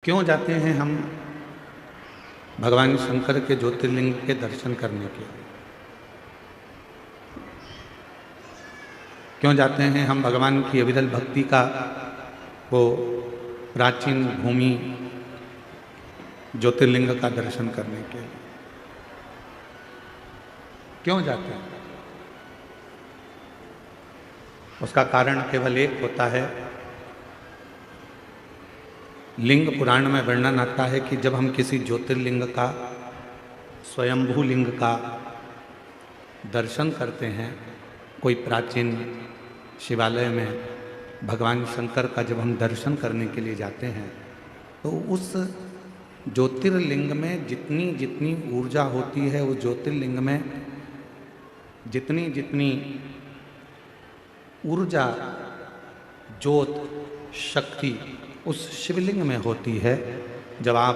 क्यों जाते हैं हम भगवान शंकर के ज्योतिर्लिंग के दर्शन करने के लिए? क्यों जाते हैं हम भगवान की अविरल भक्ति का वो प्राचीन भूमि ज्योतिर्लिंग का दर्शन करने के लिए? क्यों जाते हैं? उसका कारण केवल एक होता है। लिंग पुराण में वर्णन आता है कि जब हम किसी ज्योतिर्लिंग का, स्वयंभू लिंग का दर्शन करते हैं, कोई प्राचीन शिवालय में भगवान शंकर का जब हम दर्शन करने के लिए जाते हैं, तो उस ज्योतिर्लिंग में जितनी जितनी ऊर्जा होती है, उस ज्योतिर्लिंग में जितनी जितनी ऊर्जा, ज्योत, शक्ति उस शिवलिंग में होती है। जब आप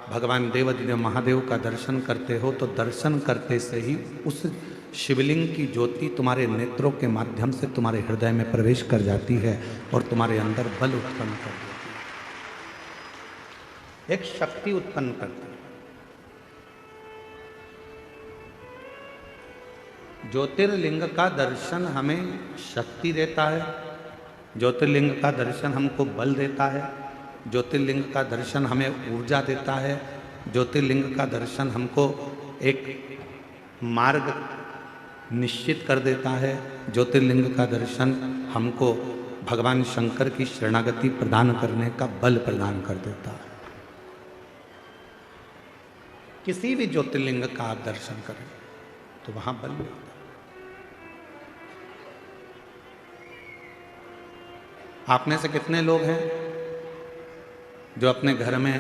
भगवान देवाधिदेव महादेव का दर्शन करते हो तो दर्शन करते से ही उस शिवलिंग की ज्योति तुम्हारे नेत्रों के माध्यम से तुम्हारे हृदय में प्रवेश कर जाती है और तुम्हारे अंदर बल उत्पन्न कर देती है, एक शक्ति उत्पन्न करती है। ज्योतिर्लिंग का दर्शन हमें शक्ति देता है, ज्योतिर्लिंग का दर्शन हमको बल देता है, ज्योतिर्लिंग का दर्शन हमें ऊर्जा देता है, ज्योतिर्लिंग का दर्शन हमको एक मार्ग निश्चित कर देता है, ज्योतिर्लिंग का दर्शन हमको भगवान शंकर की शरणागति प्रदान करने का बल प्रदान कर देता है। किसी भी ज्योतिर्लिंग का आप दर्शन करें तो वहां बल मिलता है। आप में से कितने लोग हैं जो अपने घर में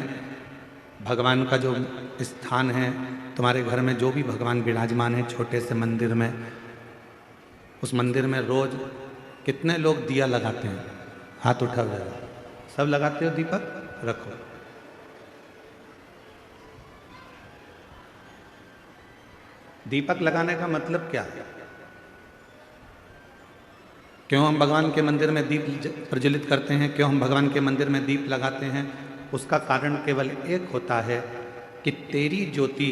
भगवान का जो स्थान है, तुम्हारे घर में जो भी भगवान विराजमान है, छोटे से मंदिर में, उस मंदिर में रोज कितने लोग दिया लगाते हैं? हाथ उठा हुआ है। सब लगाते हो दीपक? रखो। दीपक लगाने का मतलब क्या है? क्यों हम भगवान के मंदिर में दीप प्रज्वलित करते हैं? क्यों हम भगवान के मंदिर में दीप लगाते हैं? उसका कारण केवल एक होता है कि तेरी ज्योति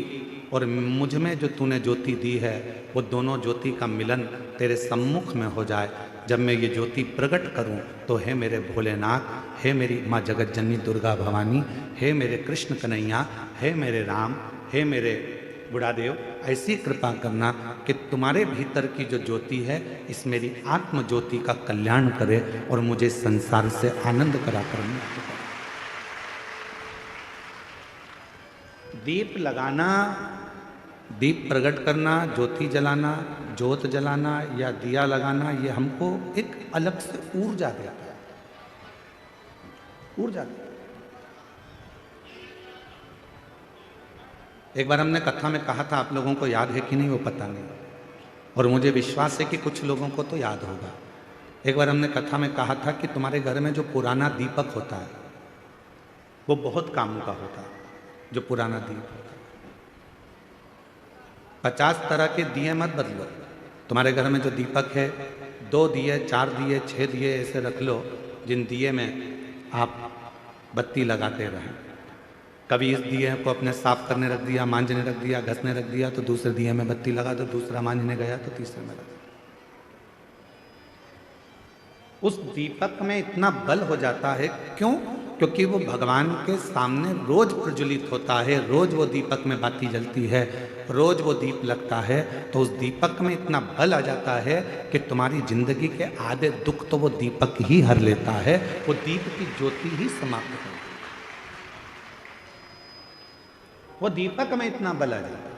और मुझ में जो तूने ज्योति दी है, वो दोनों ज्योति का मिलन तेरे सम्मुख में हो जाए। जब मैं ये ज्योति प्रकट करूं तो हे मेरे भोलेनाथ, हे मेरी माँ जगत जननी दुर्गा भवानी, हे मेरे कृष्ण कन्हैया, हे मेरे राम, हे मेरे बुढ़ादेव, ऐसी कृपा करना कि तुम्हारे भीतर की जो ज्योति है इस मेरी आत्म ज्योति का कल्याण करे और मुझे संसार से आनंद कराकर मुक्त करे। दीप लगाना, दीप प्रकट करना, ज्योति जलाना, ज्योत जलाना या दिया लगाना, ये हमको एक अलग से ऊर्जा देता है, ऊर्जा देता है। एक बार हमने कथा में कहा था, आप लोगों को याद है कि नहीं वो पता नहीं, और मुझे विश्वास है कि कुछ लोगों को तो याद होगा। एक बार हमने कथा में कहा था कि तुम्हारे घर में जो पुराना दीपक होता है वो बहुत काम का होता है। जो पुराना दीप होता है, 50 तरह के दिए मत बदलो। तुम्हारे घर में जो दीपक है, 2 दिए, 4 दिए, 6 दिए ऐसे रख लो जिन दिए में आप बत्ती लगाते रहें। कभी इस दिए को अपने साफ करने रख दिया, मांजने रख दिया, घसने रख दिया, तो दूसरे दिए में बत्ती लगा दो, दूसरा मांजने गया तो तीसरे में रख दिया। उस दीपक में इतना बल हो जाता है। क्यों? क्योंकि वो भगवान के सामने रोज प्रज्वलित होता है, रोज वो दीपक में बाती जलती है, रोज वो दीप लगता है, तो उस दीपक में इतना बल आ जाता है कि तुम्हारी जिंदगी के आधे दुख तो वो दीपक ही हर लेता है, वो दीप की ज्योति ही समाप्त कर देती है। वो दीपक में इतना बल आ जाता है।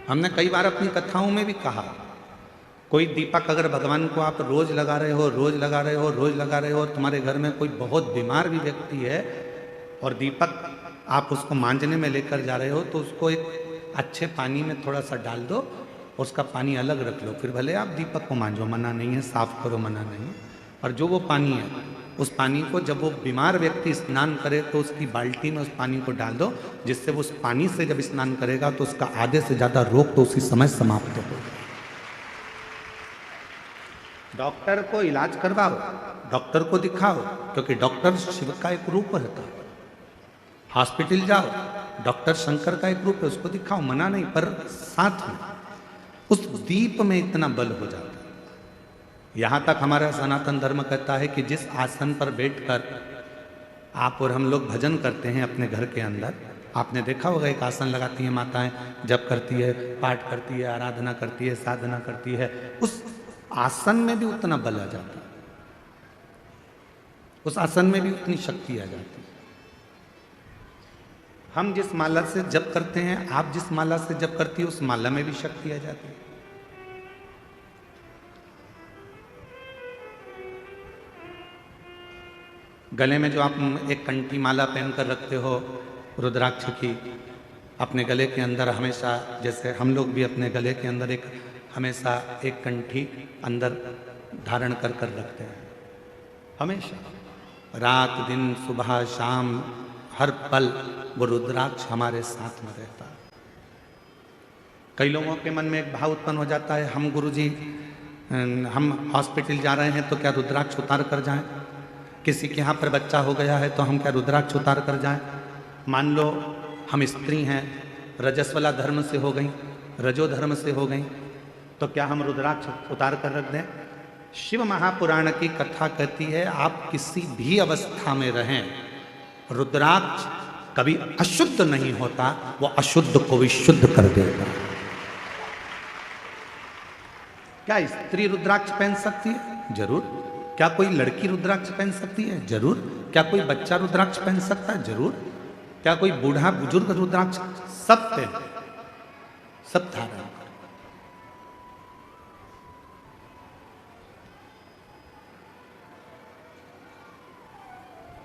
हमने कई बार अपनी कथाओं में भी कहा, कोई दीपक अगर भगवान को आप रोज लगा रहे हो, रोज लगा रहे हो, रोज लगा रहे हो, और तुम्हारे घर में कोई बहुत बीमार भी व्यक्ति है और दीपक आप उसको मांजने में लेकर जा रहे हो, तो उसको एक अच्छे पानी में थोड़ा सा डाल दो, उसका पानी अलग रख लो, फिर भले आप दीपक को मांजो, मना नहीं है, साफ करो, मना नहीं है। और जो वो पानी है, उस पानी को जब वो बीमार व्यक्ति स्नान करे तो उसकी बाल्टी में उस पानी को डाल दो, जिससे वो उस पानी से जब स्नान करेगा तो उसका आधे से ज़्यादा रोग तो उसी समय समाप्त हो। डॉक्टर को इलाज करवाओ, डॉक्टर को दिखाओ, क्योंकि डॉक्टर शिव का एक रूप रहता है। हॉस्पिटल जाओ, डॉक्टर शंकर का एक रूप है, उसको दिखाओ, मना नहीं, पर साथ में उस दीप में इतना बल हो जाता है। यहां तक हमारा सनातन धर्म कहता है कि जिस आसन पर बैठकर आप और हम लोग भजन करते हैं अपने घर के अंदर, आपने देखा होगा एक आसन लगाती हैं माताएं, जप करती है, पाठ करती है, आराधना करती है, साधना करती है, उस आसन में भी उतना बल आ जाता है, उस आसन में भी उतनी शक्ति आ जाती है। हम जिस माला से जप करते हैं, आप जिस माला से जप करती है, उस माला में भी शक्ति आ जाती है। गले में जो आप एक कंठी माला पहनकर रखते हो रुद्राक्ष की, अपने गले के अंदर हमेशा, जैसे हम लोग भी अपने गले के अंदर एक हमेशा एक कंठी अंदर धारण कर कर रखते हैं, हमेशा रात दिन सुबह शाम हर पल वो रुद्राक्ष हमारे साथ में रहता है। कई लोगों के मन में एक भाव उत्पन्न हो जाता है, हम गुरुजी हम हॉस्पिटल जा रहे हैं तो क्या रुद्राक्ष उतार कर जाएं, किसी के यहाँ पर बच्चा हो गया है तो हम क्या रुद्राक्ष उतार कर जाएं, मान लो हम स्त्री हैं, रजस्वला धर्म से हो गई, रजो धर्म से हो गई, तो क्या हम रुद्राक्ष उतार कर रख दें? शिव महापुराण की कथा कहती है आप किसी भी अवस्था में रहें, रुद्राक्ष कभी अशुद्ध नहीं होता, वो अशुद्ध को भी शुद्ध कर देगा। क्या स्त्री रुद्राक्ष पहन सकती है? जरूर। क्या कोई लड़की रुद्राक्ष पहन सकती है? जरूर। क्या कोई बच्चा रुद्राक्ष पहन सकता है? जरूर। क्या कोई बूढ़ा बुजुर्ग रुद्राक्ष? सब पहन, सब धारण।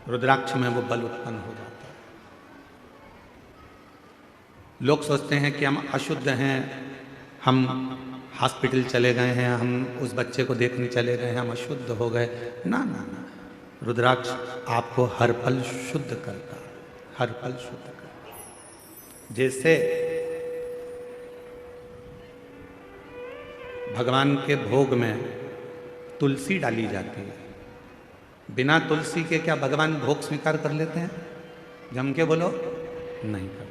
रुद्राक्ष में वो बल उत्पन्न हो जाता है। लोग सोचते हैं कि हम अशुद्ध हैं, हम हॉस्पिटल चले गए हैं, हम उस बच्चे को देखने चले गए हैं, हम अशुद्ध हो गए। ना ना ना, रुद्राक्ष आपको हर पल शुद्ध करता है, हर पल शुद्ध करता है। जैसे भगवान के भोग में तुलसी डाली जाती है, बिना तुलसी के क्या भगवान भोग स्वीकार कर लेते हैं? जम के बोलो, नहीं करते।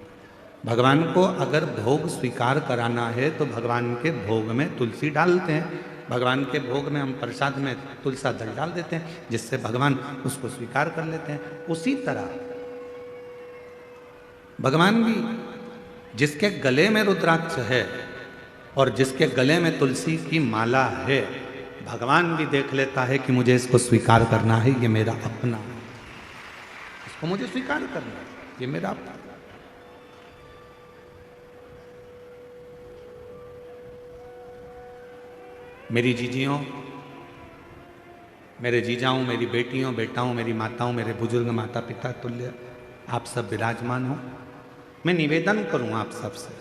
भगवान को अगर भोग स्वीकार कराना है तो भगवान के भोग में तुलसी डालते हैं, भगवान के भोग में हम प्रसाद में तुलसा दल डाल देते हैं, जिससे भगवान उसको स्वीकार कर लेते हैं। उसी तरह भगवान भी, जिसके गले में रुद्राक्ष है और जिसके गले में तुलसी की माला है, भगवान भी देख लेता है कि मुझे इसको स्वीकार करना है, ये मेरा अपना है, इसको मुझे स्वीकार करना है, ये मेरा अपना। मेरी जीजियों, मेरे जीजाओं, मेरी बेटियों, बेटाओं, मेरी माताओं, मेरे बुजुर्ग माता पिता तुल्य आप सब विराजमान हो, मैं निवेदन करूं आप सबसे,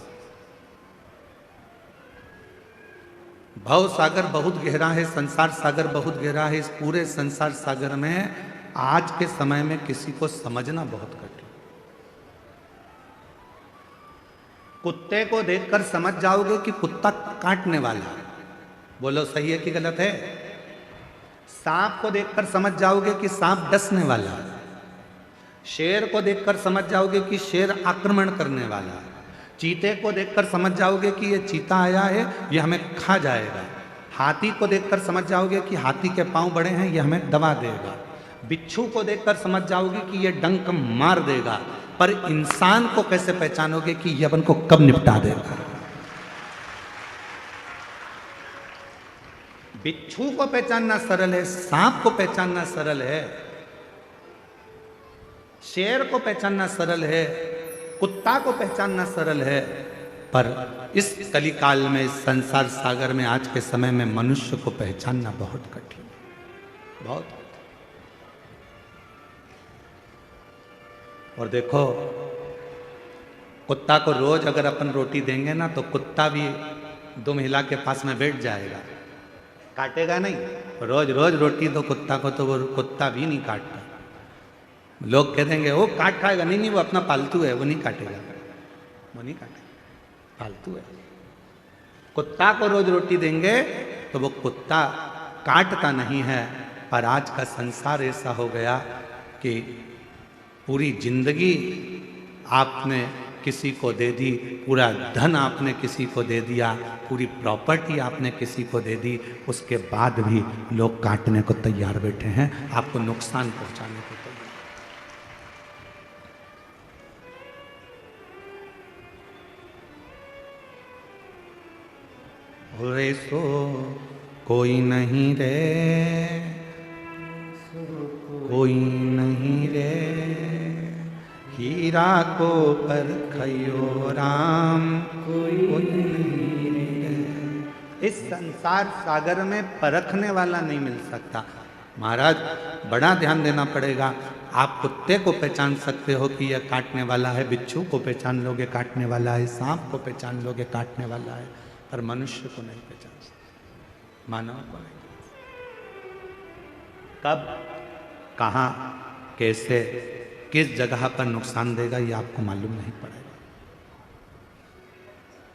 भव सागर बहुत गहरा है, संसार सागर बहुत गहरा है। इस पूरे संसार सागर में आज के समय में किसी को समझना बहुत कठिन। कुत्ते को देखकर समझ जाओगे कि कुत्ता काटने वाला है, बोलो सही है कि गलत है? सांप को देखकर समझ जाओगे कि सांप डसने वाला है, शेर को देखकर समझ जाओगे कि शेर आक्रमण करने वाला है, चीते को देखकर समझ जाओगे कि ये चीता आया है, ये हमें खा जाएगा, हाथी को देखकर समझ जाओगे कि हाथी के पांव बड़े हैं, ये हमें दबा देगा, बिच्छू को देखकर समझ जाओगे कि ये डंक मार देगा, पर इंसान को कैसे पहचानोगे कि ये अपन को कब निपटा देगा? बिच्छू को पहचानना सरल है, सांप को पहचानना सरल है, शेर को पहचानना सरल है, कुत्ता को पहचानना सरल है, पर इस कलिकाल में, इस संसार सागर में, आज के समय में मनुष्य को पहचानना बहुत कठिन, बहुत कठिन। और देखो, कुत्ता को रोज अगर अपन रोटी देंगे ना तो कुत्ता भी दो महिला के पास में बैठ जाएगा, काटेगा नहीं। रोज रोज रोटी दो कुत्ता को तो वो कुत्ता भी नहीं काटता। लोग कह देंगे वो काट खाएगा, नहीं नहीं वो अपना पालतू है, वो नहीं काटेगा, वो नहीं काटेगा, पालतू है। कुत्ता को रोज रोटी देंगे तो वो कुत्ता काटता नहीं है, पर आज का संसार ऐसा हो गया कि पूरी जिंदगी आपने किसी को दे दी, पूरा धन आपने किसी को दे दिया, पूरी प्रॉपर्टी आपने किसी को दे दी, उसके बाद भी लोग काटने को तैयार बैठे हैं, आपको नुकसान पहुंचाने को तैयार। रे सो कोई नहीं रे, कोई नहीं रे, हीरा को परखयो राम, कोई नहीं रे। इस संसार सागर में परखने वाला नहीं मिल सकता। महाराज बड़ा ध्यान देना पड़ेगा। आप कुत्ते को पहचान सकते हो कि यह काटने वाला है, बिच्छू को पहचान लोगे काटने वाला है, सांप को पहचान लोगे काटने वाला है, पर मनुष्य को नहीं पहचान सकते, मानव को नहीं। कब, कहाँ, कैसे, किस जगह पर नुकसान देगा ये आपको मालूम नहीं पड़ेगा।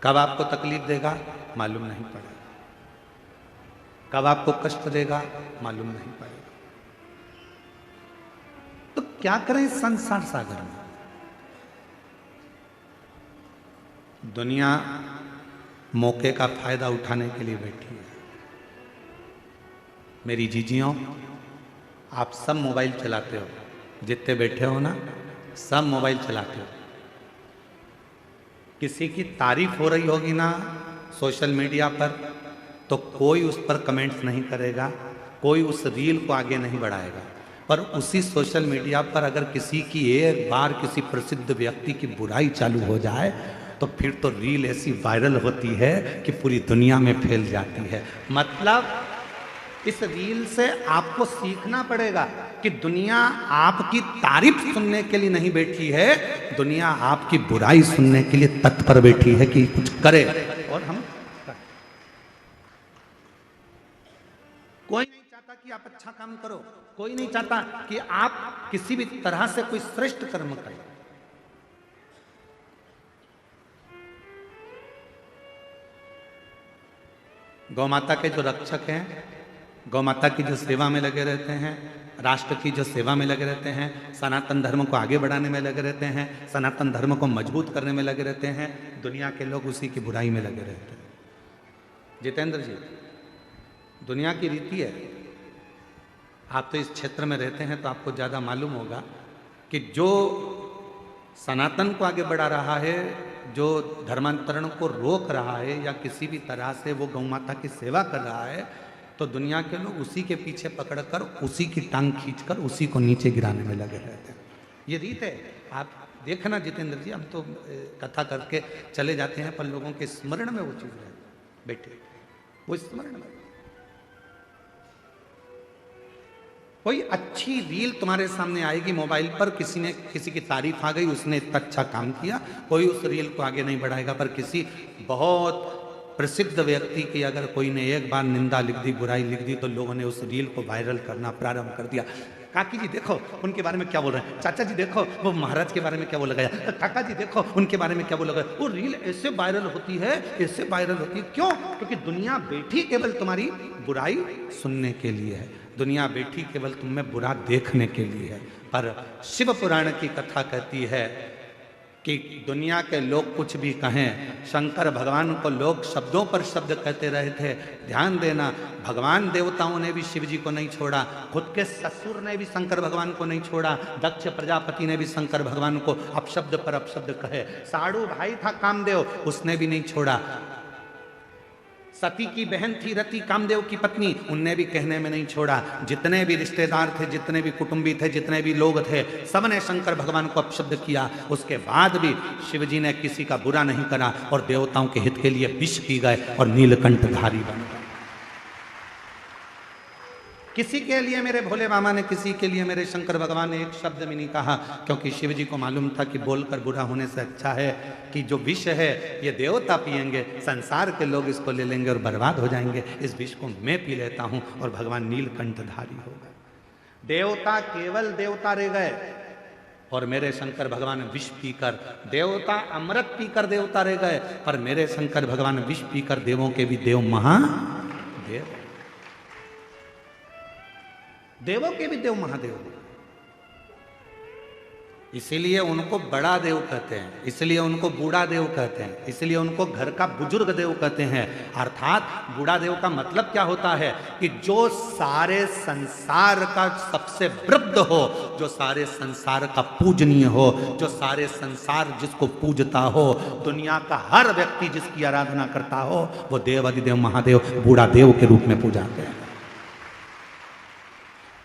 कब आपको तकलीफ देगा मालूम नहीं पड़ेगा, कब आपको कष्ट देगा मालूम नहीं पड़ेगा। तो क्या करें इस संसार सागर में? दुनिया मौके का फायदा उठाने के लिए बैठी है। मेरी जीजियों, आप सब मोबाइल चलाते हो, जितने बैठे हो ना सब मोबाइल चलाते हो। किसी की तारीफ हो रही होगी ना सोशल मीडिया पर, तो कोई उस पर कमेंट्स नहीं करेगा, कोई उस रील को आगे नहीं बढ़ाएगा। पर उसी सोशल मीडिया पर अगर किसी की एक बार किसी प्रसिद्ध व्यक्ति की बुराई चालू हो जाए तो फिर तो रील ऐसी वायरल होती है कि पूरी दुनिया में फैल जाती है। मतलब इस रील से आपको सीखना पड़ेगा कि दुनिया आपकी तारीफ सुनने के लिए नहीं बैठी है, दुनिया आपकी बुराई सुनने के लिए तत्पर बैठी है कि कुछ करे। और हम कोई नहीं चाहता कि आप अच्छा काम करो, कोई नहीं चाहता कि आप किसी भी तरह से कोई श्रेष्ठ कर्म करें। गौ माता के जो रक्षक हैं, गौ माता की जो सेवा में लगे रहते हैं, राष्ट्र की जो सेवा में लगे रहते हैं, सनातन धर्म को आगे बढ़ाने में लगे रहते हैं, सनातन धर्म को मजबूत करने में लगे रहते हैं, दुनिया के लोग उसी की बुराई में लगे रहते हैं। जितेंद्र जी, दुनिया की रीति है, आप तो इस क्षेत्र में रहते हैं तो आपको ज़्यादा मालूम होगा कि जो सनातन को आगे बढ़ा रहा है, जो धर्मांतरण को रोक रहा है या किसी भी तरह से वो गौ माता की सेवा कर रहा है, तो दुनिया के लोग उसी के पीछे पकड़कर उसी की टांग खींचकर उसी को नीचे गिराने में लगे रहते हैं। ये रीत है। आप देखना जितेंद्र जी, हम तो कथा करके चले जाते हैं पर लोगों के स्मरण में वो चीज़ रहती बैठे, वो स्मरण में। कोई अच्छी रील तुम्हारे सामने आएगी मोबाइल पर, किसी की तारीफ आ गई, उसने इतना अच्छा काम किया, कोई उस रील को आगे नहीं बढ़ाएगा। पर किसी बहुत प्रसिद्ध व्यक्ति की अगर कोई ने एक बार निंदा लिख दी, बुराई लिख दी, तो लोगों ने उस रील को वायरल करना प्रारंभ कर दिया। काकी जी देखो उनके बारे में क्या बोल रहे हैं, चाचा जी देखो वो महाराज के बारे में क्या बोल गया, काका जी देखो उनके बारे में क्या बोला गया। वो रील ऐसे वायरल होती है, ऐसे वायरल होती है। क्यों? क्योंकि दुनिया बैठी केवल तुम्हारी बुराई सुनने के लिए है, दुनिया बैठी केवल तुम में बुरा देखने के लिए है। पर शिव पुराण की कथा कहती है कि दुनिया के लोग कुछ भी कहें, शंकर भगवान को लोग शब्दों पर शब्द कहते रहे थे। ध्यान देना, भगवान देवताओं ने भी शिव जी को नहीं छोड़ा, खुद के ससुर ने भी शंकर भगवान को नहीं छोड़ा, दक्ष प्रजापति ने भी शंकर भगवान को अपशब्द पर अपशब्द कहे। साड़ू भाई था कामदेव, उसने भी नहीं छोड़ा। सती की बहन थी रति, कामदेव की पत्नी, उनने भी कहने में नहीं छोड़ा। जितने भी रिश्तेदार थे, जितने भी कुटुंबी थे, जितने भी लोग थे, सबने शंकर भगवान को अपशब्द किया। उसके बाद भी शिव जी ने किसी का बुरा नहीं करा और देवताओं के हित के लिए विष पी गए और नीलकंठधारी बन गए। किसी के लिए मेरे भोले मामा ने, किसी के लिए मेरे शंकर भगवान ने एक शब्द भी नहीं कहा, क्योंकि शिव जी को मालूम था कि बोलकर बुरा होने से अच्छा है कि जो विष है ये देवता पिएंगे, संसार के लोग इसको ले लेंगे और बर्बाद हो जाएंगे। इस विष को मैं पी लेता हूं और भगवान नीलकंठधारी हो गए। देवता केवल देवता रह गए और मेरे शंकर भगवान विष पीकर, देवता अमृत पीकर देवता रह गए, पर मेरे शंकर भगवान विष पीकर देवों के भी देव महादेव। देवों के भी देव महादेव, इसीलिए उनको बड़ा देव कहते हैं, इसलिए उनको बूढ़ा देव कहते हैं, इसलिए उनको घर का बुजुर्ग देव कहते हैं। अर्थात बूढ़ा देव का मतलब क्या होता है कि जो सारे संसार का सबसे वृद्ध हो, जो सारे संसार का पूजनीय हो, जो सारे संसार जिसको पूजता हो, दुनिया का हर व्यक्ति जिसकी आराधना करता हो, वो देव अधिदेव महादेव बूढ़ा देव के रूप में पूजाते हैं।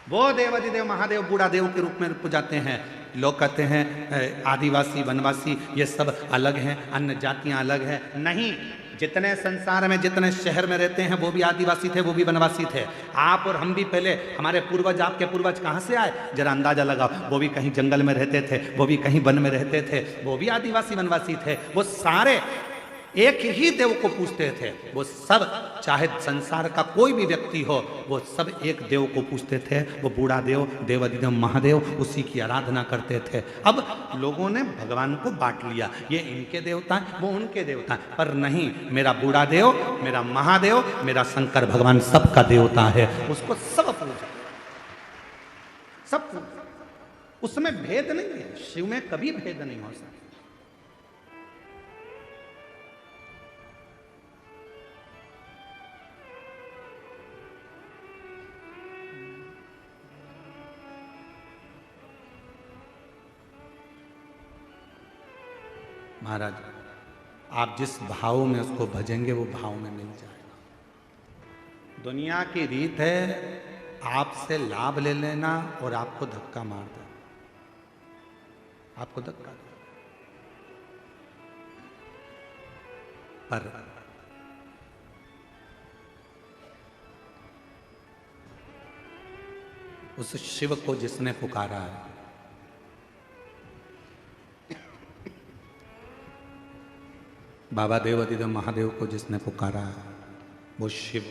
वो देव अधिदेव महादेव बूढ़ा देव के रूप में पूजाते हैं। लोग कहते हैं आदिवासी वनवासी ये सब अलग हैं, अन्य जातियां अलग हैं। नहीं, जितने संसार में जितने शहर में रहते हैं वो भी आदिवासी थे, वो भी वनवासी थे। आप और हम भी पहले, हमारे पूर्वज, आपके पूर्वज कहाँ से आए जरा अंदाजा लगाओ। वो भी कहीं जंगल में रहते थे, वो भी कहीं वन में रहते थे, वो भी आदिवासी वनवासी थे। वो सारे एक ही देव को पूजते थे। वो सब, चाहे संसार का कोई भी व्यक्ति हो, वो सब एक देव को पूजते थे। वो बूढ़ा देव, देव अधिदेव महादेव, उसी की आराधना करते थे। अब लोगों ने भगवान को बांट लिया, ये इनके देवता हैं, वो उनके देवता हैं। पर नहीं, मेरा बूढ़ा देव, मेरा महादेव, मेरा शंकर भगवान सबका देवता है। उसको सब पूजा, सब पूजा, उसमें भेद नहीं है। शिव में कभी भेद नहीं हो सकता। महाराज, आप जिस भाव में उसको भजेंगे वो भाव में मिल जाएगा। दुनिया की रीत है आपसे लाभ ले लेना और आपको धक्का मार देना, आपको धक्का दे। पर उस शिव को जिसने पुकारा है, बाबा देव अधिदेव महादेव को जिसने पुकारा है, वो शिव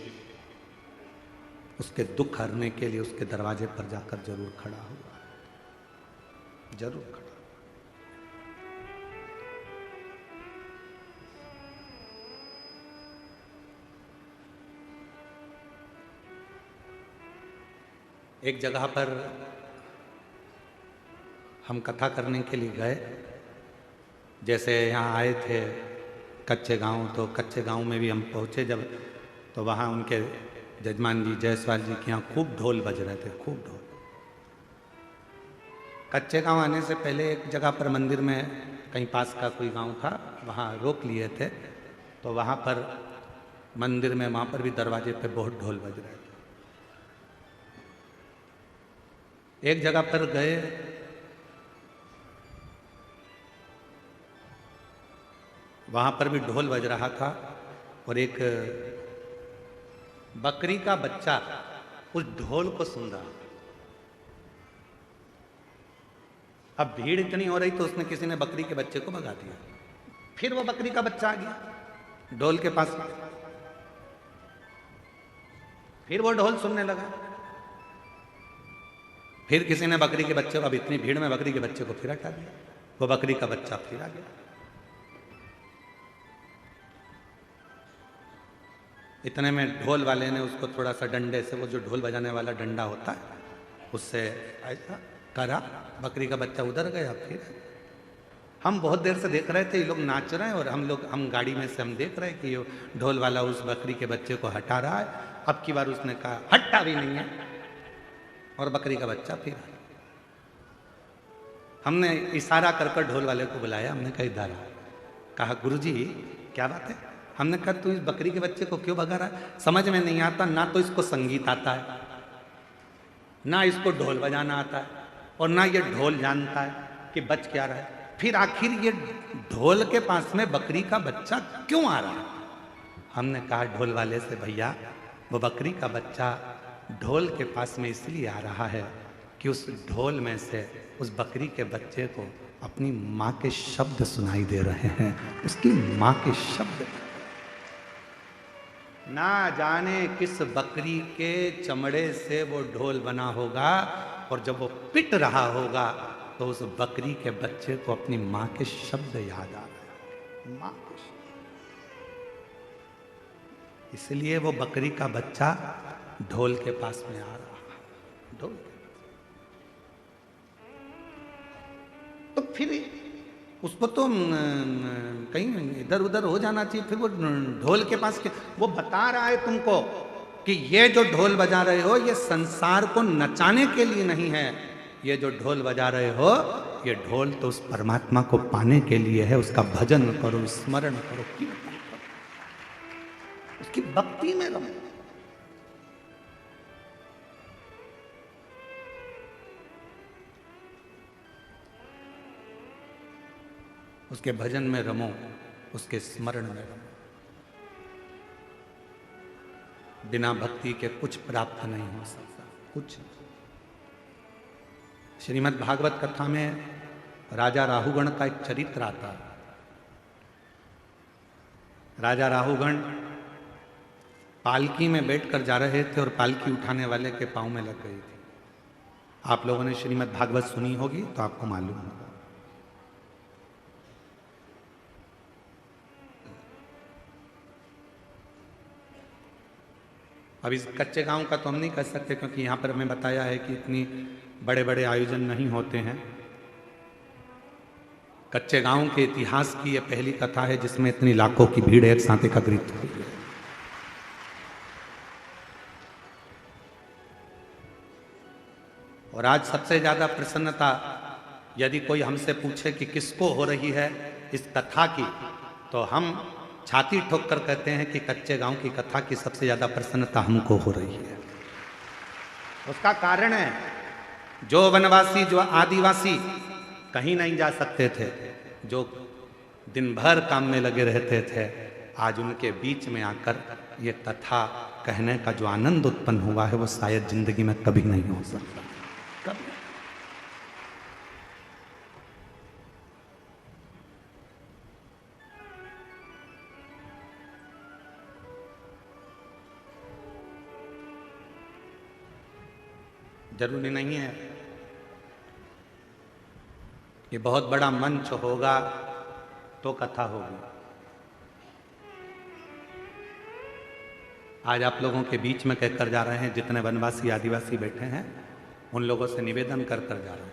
उसके दुख हरने के लिए उसके दरवाजे पर जाकर जरूर खड़ा हुआ है, जरूर खड़ा। एक जगह पर हम कथा करने के लिए गए। जैसे यहाँ आए थे कच्चे गांव, तो कच्चे गांव में भी हम पहुँचे जब, तो वहाँ उनके जजमान जी जयसवाल जी के यहाँ खूब ढोल बज रहे थे, खूब ढोल। कच्चे गांव आने से पहले एक जगह पर मंदिर में, कहीं पास का कोई गांव था, वहाँ रोक लिए थे। तो वहाँ पर मंदिर में, वहाँ पर भी दरवाजे पे बहुत ढोल बज रहे थे। एक जगह पर गए, वहां पर भी ढोल बज रहा था और एक बकरी का बच्चा उस ढोल को सुन रहा। अब भीड़ इतनी हो रही तो उसने, किसी ने बकरी के बच्चे को भगा दिया। फिर वो बकरी का बच्चा आ गया ढोल के पास, फिर वो ढोल सुनने लगा। फिर किसी ने बकरी के बच्चे को, अब इतनी भीड़ में बकरी के बच्चे को फिर हटा दिया। वो बकरी का बच्चा फिर आ गया। इतने में ढोल वाले ने उसको थोड़ा सा डंडे से, वो जो ढोल बजाने वाला डंडा होता है, उससे ऐसा करा, बकरी का बच्चा उधर गया। फिर हम बहुत देर से देख रहे थे, ये लोग नाच रहे हैं और हम गाड़ी में से हम देख रहे हैं कि ये ढोल वाला उस बकरी के बच्चे को हटा रहा है। अब की बार उसने कहा हटता भी नहीं है, और बकरी का बच्चा फिर आया। हमने इशारा कर कर ढोल वाले को बुलाया, हमने कहा इधर आ। कहा गुरुजी क्या बात है? हमने कहा तू इस बकरी के बच्चे को क्यों भगा रहा है? समझ में नहीं आता, ना तो इसको संगीत आता है, ना इसको ढोल बजाना आता है, और ना ये ढोल जानता है कि बच क्या रहा है। फिर आखिर ये ढोल के पास में बकरी का बच्चा क्यों आ रहा है? हमने कहा ढोल वाले से, भैया वो बकरी का बच्चा ढोल के पास में इसलिए आ रहा है कि उस ढोल में से उस बकरी के बच्चे को अपनी माँ के शब्द सुनाई दे रहे हैं, उसकी माँ के शब्द। ना जाने किस बकरी के चमड़े से वो ढोल बना होगा, और जब वो पिट रहा होगा तो उस बकरी के बच्चे को अपनी माँ के शब्द याद आ रहे हैं, माँ के शब्द। इसलिए वो बकरी का बच्चा ढोल के पास में आ रहा, ढोल के तो फिर उसको तो कहीं इधर उधर हो जाना चाहिए। फिर वो ढोल के पास वो बता रहा है तुमको कि ये जो ढोल बजा रहे हो ये संसार को नचाने के लिए नहीं है, ये जो ढोल बजा रहे हो ये ढोल तो उस परमात्मा को पाने के लिए है। उसका भजन करो, स्मरण करो, कीर्तन करो, उसकी भक्ति में रहो। उसके भजन में रमो, उसके स्मरण में रमो। बिना भक्ति के कुछ प्राप्त नहीं हो सकता, कुछ। श्रीमद् भागवत कथा में राजा राहुगण का एक चरित्र आता है। राजा राहुगण पालकी में बैठकर जा रहे थे और पालकी उठाने वाले के पांव में लग गई थी। आप लोगों ने श्रीमद् भागवत सुनी होगी तो आपको मालूम होगा। अब इस कच्चे गांव का तो हम नहीं कह सकते, क्योंकि यहाँ पर हमें बताया है कि इतनी बड़े बड़े आयोजन नहीं होते हैं। कच्चे गांव के इतिहास की यह पहली कथा है जिसमें इतनी लाखों की भीड़ एक साथ एकत्रित हुई है। और आज सबसे ज्यादा प्रसन्नता यदि कोई हमसे पूछे कि किसको हो रही है इस कथा की, तो हम छाती ठोक कर कहते हैं कि कच्चे गांव की कथा की सबसे ज्यादा प्रसन्नता हमको हो रही है। उसका कारण है जो वनवासी, जो आदिवासी कहीं नहीं जा सकते थे, जो दिन भर काम में लगे रहते थे, आज उनके बीच में आकर ये कथा कहने का जो आनंद उत्पन्न हुआ है वो शायद जिंदगी में कभी नहीं हो सकता, कभी। जरूरी नहीं है कि बहुत बड़ा मंच होगा तो कथा होगी। आज आप लोगों के बीच में कहकर जा रहे हैं, जितने वनवासी आदिवासी बैठे हैं उन लोगों से निवेदन कर कर जा रहे हैं,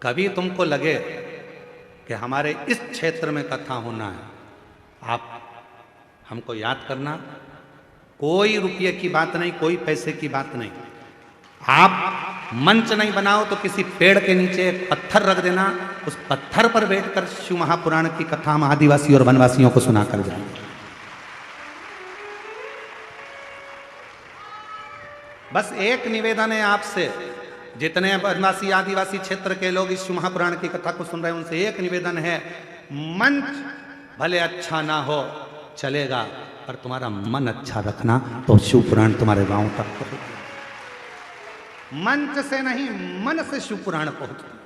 कभी तुमको लगे कि हमारे इस क्षेत्र में कथा होना है, आप हमको याद करना। कोई रुपये की बात नहीं, कोई पैसे की बात नहीं। आप मंच नहीं बनाओ तो किसी पेड़ के नीचे एक पत्थर रख देना, उस पत्थर पर बैठकर शिव महापुराण की कथा हम आदिवासी और वनवासियों को सुना कर जाएंगे। बस एक निवेदन है आपसे, जितने वनवासी आदिवासी क्षेत्र के लोग इस शिव महापुराण की कथा को सुन रहे हैं, उनसे एक निवेदन है, मंच भले अच्छा ना हो चलेगा, पर तुम्हारा मन अच्छा रखना तो शिव पुराण तुम्हारे गांव तक पहुंचे। मंच से नहीं, मन से शिव पुराण पहुंचती।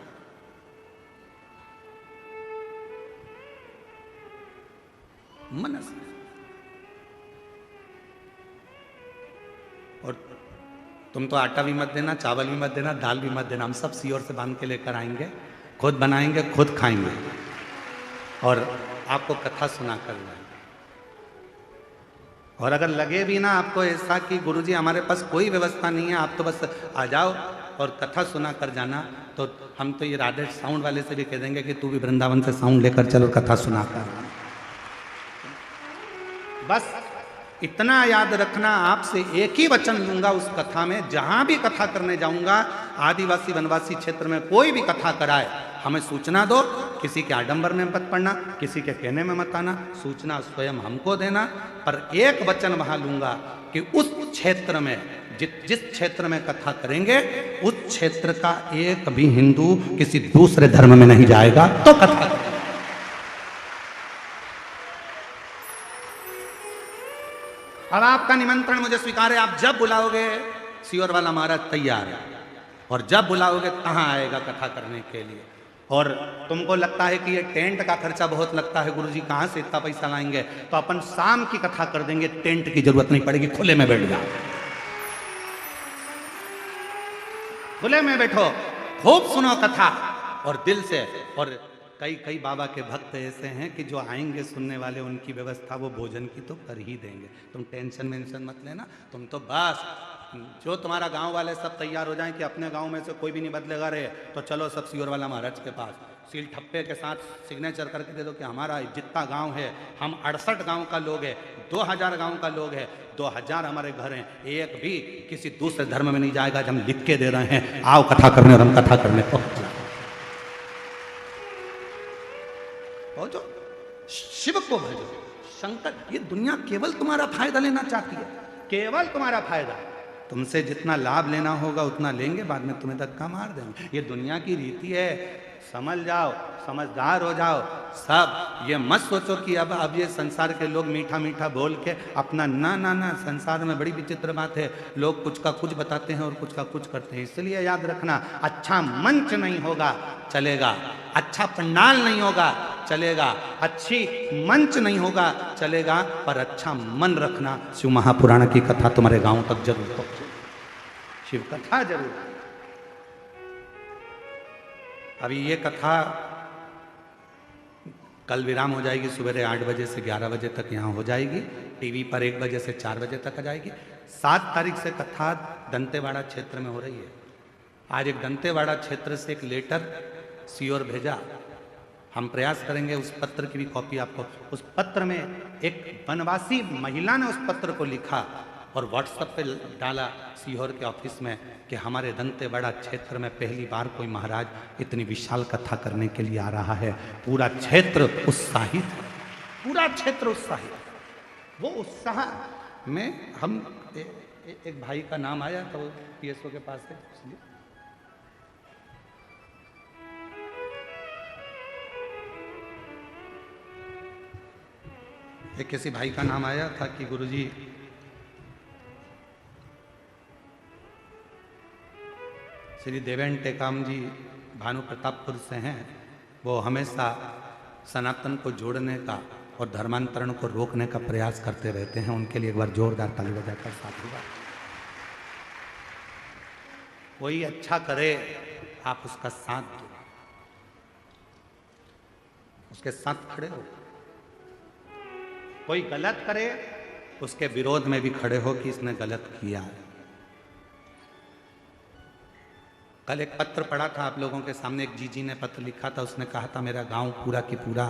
मन से। और तुम तो आटा भी मत देना, चावल भी मत देना, दाल भी मत देना, हम सब सीओर से बांध के लेकर आएंगे, खुद बनाएंगे, खुद खाएंगे और आपको कथा सुना कर लाएंगे। और अगर लगे भी ना आपको ऐसा कि गुरुजी हमारे पास कोई व्यवस्था नहीं है, आप तो बस आ जाओ और कथा सुना कर जाना, तो हम तो ये राधे साउंड वाले से भी कह देंगे कि तू भी वृंदावन से साउंड लेकर चलो, कथा सुना कर। बस इतना याद रखना, आपसे एक ही वचन लूंगा उस कथा में, जहां भी कथा करने जाऊंगा, आदिवासी वनवासी क्षेत्र में कोई भी कथा कराए, हमें सूचना दो। किसी के आडंबर में मत पड़ना, किसी के कहने में मत आना, सूचना स्वयं हमको देना। पर एक वचन वहां लूंगा कि उस क्षेत्र में जिस क्षेत्र में कथा करेंगे, उस क्षेत्र का एक भी हिंदू किसी दूसरे धर्म में नहीं जाएगा तो कथा करेंगे। अब आपका निमंत्रण मुझे स्वीकार है, आप जब बुलाओगे सीओर वाला महाराज तैयार है, और जब बुलाओगे कहाँ आएगा कथा करने के लिए। और तुमको लगता है कि ये टेंट का खर्चा बहुत लगता है, गुरुजी कहाँ से इतना पैसा लाएंगे, तो अपन शाम की कथा कर देंगे, टेंट की जरूरत नहीं पड़ेगी, खुले में बैठ जाओ, खुले में बैठो, खूब सुनो कथा और दिल से। और कई कई बाबा के भक्त ऐसे हैं कि जो आएंगे सुनने वाले, उनकी व्यवस्था वो भोजन की तो कर ही देंगे, तुम टेंशन वेंशन मत लेना। तुम तो बस जो तुम्हारा गांव वाले सब तैयार हो जाएं कि अपने गांव में से कोई भी नहीं बदलेगा रे, तो चलो सब सीहोर वाला महाराज के पास, सील ठप्पे के साथ सिग्नेचर करके दे दो कि हमारा जितना गांव है, हम 68 गांव का लोग है, 2000 गांव का लोग है, 2000 हमारे घर हैं, एक भी किसी दूसरे धर्म में नहीं जाएगा। जब हम लिख के दे रहे हैं, आओ कथा करने और हम कथा करने को। जो शिव को भजो, शंकर, ये दुनिया केवल तुम्हारा फायदा लेना चाहती है, केवल तुम्हारा फायदा। तुमसे जितना लाभ लेना होगा उतना लेंगे, बाद में तुम्हें धक्का मार देंगे। ये दुनिया की रीति है, समझ जाओ, समझदार हो जाओ सब। ये मत सोचो कि अब ये संसार के लोग मीठा मीठा बोल के अपना, ना ना ना, संसार में बड़ी विचित्र बात है, लोग कुछ का कुछ बताते हैं और कुछ का कुछ करते हैं। इसलिए याद रखना, अच्छा मंच नहीं होगा चलेगा, अच्छा पंडाल नहीं होगा चलेगा, अच्छी मंच नहीं होगा चलेगा, पर अच्छा मन रखना। शिव महापुराण की कथा तुम्हारे गांव तक जरूर पहुंचे, शिव कथा जरूर। अभी ये कथा कल विराम हो जाएगी, सवेरे 8 बजे से 11 बजे तक यहाँ हो जाएगी, टीवी पर 1 बजे से 4 बजे तक आ जाएगी। 7 तारीख से कथा दंतेवाड़ा क्षेत्र में हो रही है। आज एक दंतेवाड़ा क्षेत्र से एक लेटर सीओर भेजा, हम प्रयास करेंगे उस पत्र की भी कॉपी आपको। उस पत्र में एक वनवासी महिला ने उस पत्र को लिखा और व्हाट्सएप पे डाला सीहोर के ऑफिस में कि हमारे दंतेवाड़ा क्षेत्र में पहली बार कोई महाराज इतनी विशाल कथा करने के लिए आ रहा है। पूरा क्षेत्र उत्साहित, पूरा क्षेत्र उत्साहित। वो उत्साह में हम एक भाई का नाम आया तो पीएसओ के पास है, इसलिए एक किसी भाई का नाम आया था कि गुरुजी श्री देवेन टेकाम जी भानु प्रतापपुर से हैं, वो हमेशा सनातन को जोड़ने का और धर्मांतरण को रोकने का प्रयास करते रहते हैं। उनके लिए एक बार जोरदार ताली बजाकर साथ होगा। कोई अच्छा करे आप उसका साथ दो, उसके साथ खड़े हो। कोई गलत करे उसके विरोध में भी खड़े हो कि इसने गलत किया है। कल एक पत्र पढ़ा था आप लोगों के सामने, एक जीजी ने पत्र लिखा था, उसने कहा था मेरा गांव पूरा की पूरा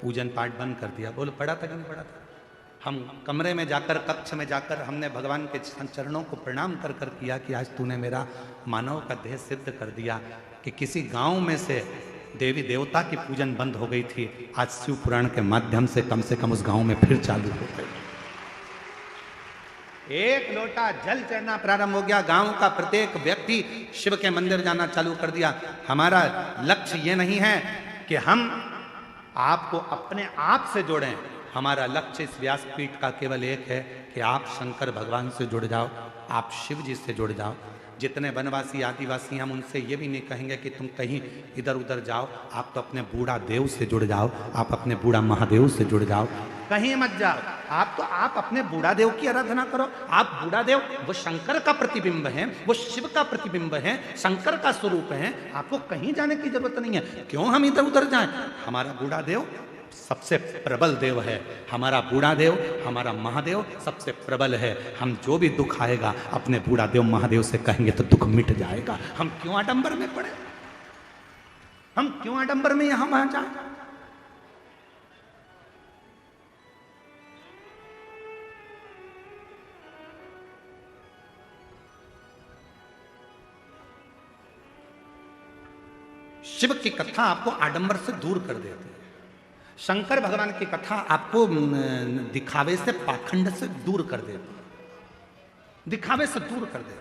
पूजन पाठ बंद कर दिया। बोलो पढ़ा था कि नहीं पढ़ा था? हम कमरे में जाकर, कक्ष में जाकर हमने भगवान के चरणों को प्रणाम कर कर किया कि आज तूने मेरा मानव का देह सिद्ध कर दिया कि किसी गांव में से देवी देवता की पूजन बंद हो गई थी, आज शिव पुराण के माध्यम से कम उस गांव में फिर चालू हो गई। एक लोटा जल चढ़ना प्रारंभ हो गया, गांव का प्रत्येक व्यक्ति शिव के मंदिर जाना चालू कर दिया। हमारा लक्ष्य ये नहीं है कि हम आपको अपने आप से जोड़ें, हमारा लक्ष्य इस व्यासपीठ का केवल एक है कि आप शंकर भगवान से जुड़ जाओ, आप शिव जी से जुड़ जाओ। जितने वनवासी आदिवासी, हम उनसे ये भी नहीं कहेंगे कि तुम कहीं इधर उधर जाओ, आप तो अपने बूढ़ा देव से जुड़ जाओ, आप अपने बूढ़ा महादेव से जुड़ जाओ, कहीं मत जाओ। आप अपने बूढ़ा देव की आराधना करो। आप बूढ़ा देव वो शंकर का प्रतिबिंब है, वो शिव का प्रतिबिंब है, शंकर का स्वरूप है। आपको कहीं जाने की जरूरत नहीं है। क्यों हम इधर उधर जाएं? हमारा बूढ़ा देव सबसे प्रबल देव है, हमारा बूढ़ा देव, हमारा महादेव सबसे प्रबल है। हम जो भी दुख आएगा अपने बूढ़ा देव महादेव से कहेंगे तो दुख मिट जाएगा। हम क्यों आडंबर में पड़े? हम क्यों आडंबर में यहां वहां जाए? शिव की कथा आपको आडंबर से दूर कर देती है। शंकर भगवान की कथा आपको दिखावे से, पाखंड से दूर कर देती है, दिखावे से दूर कर देती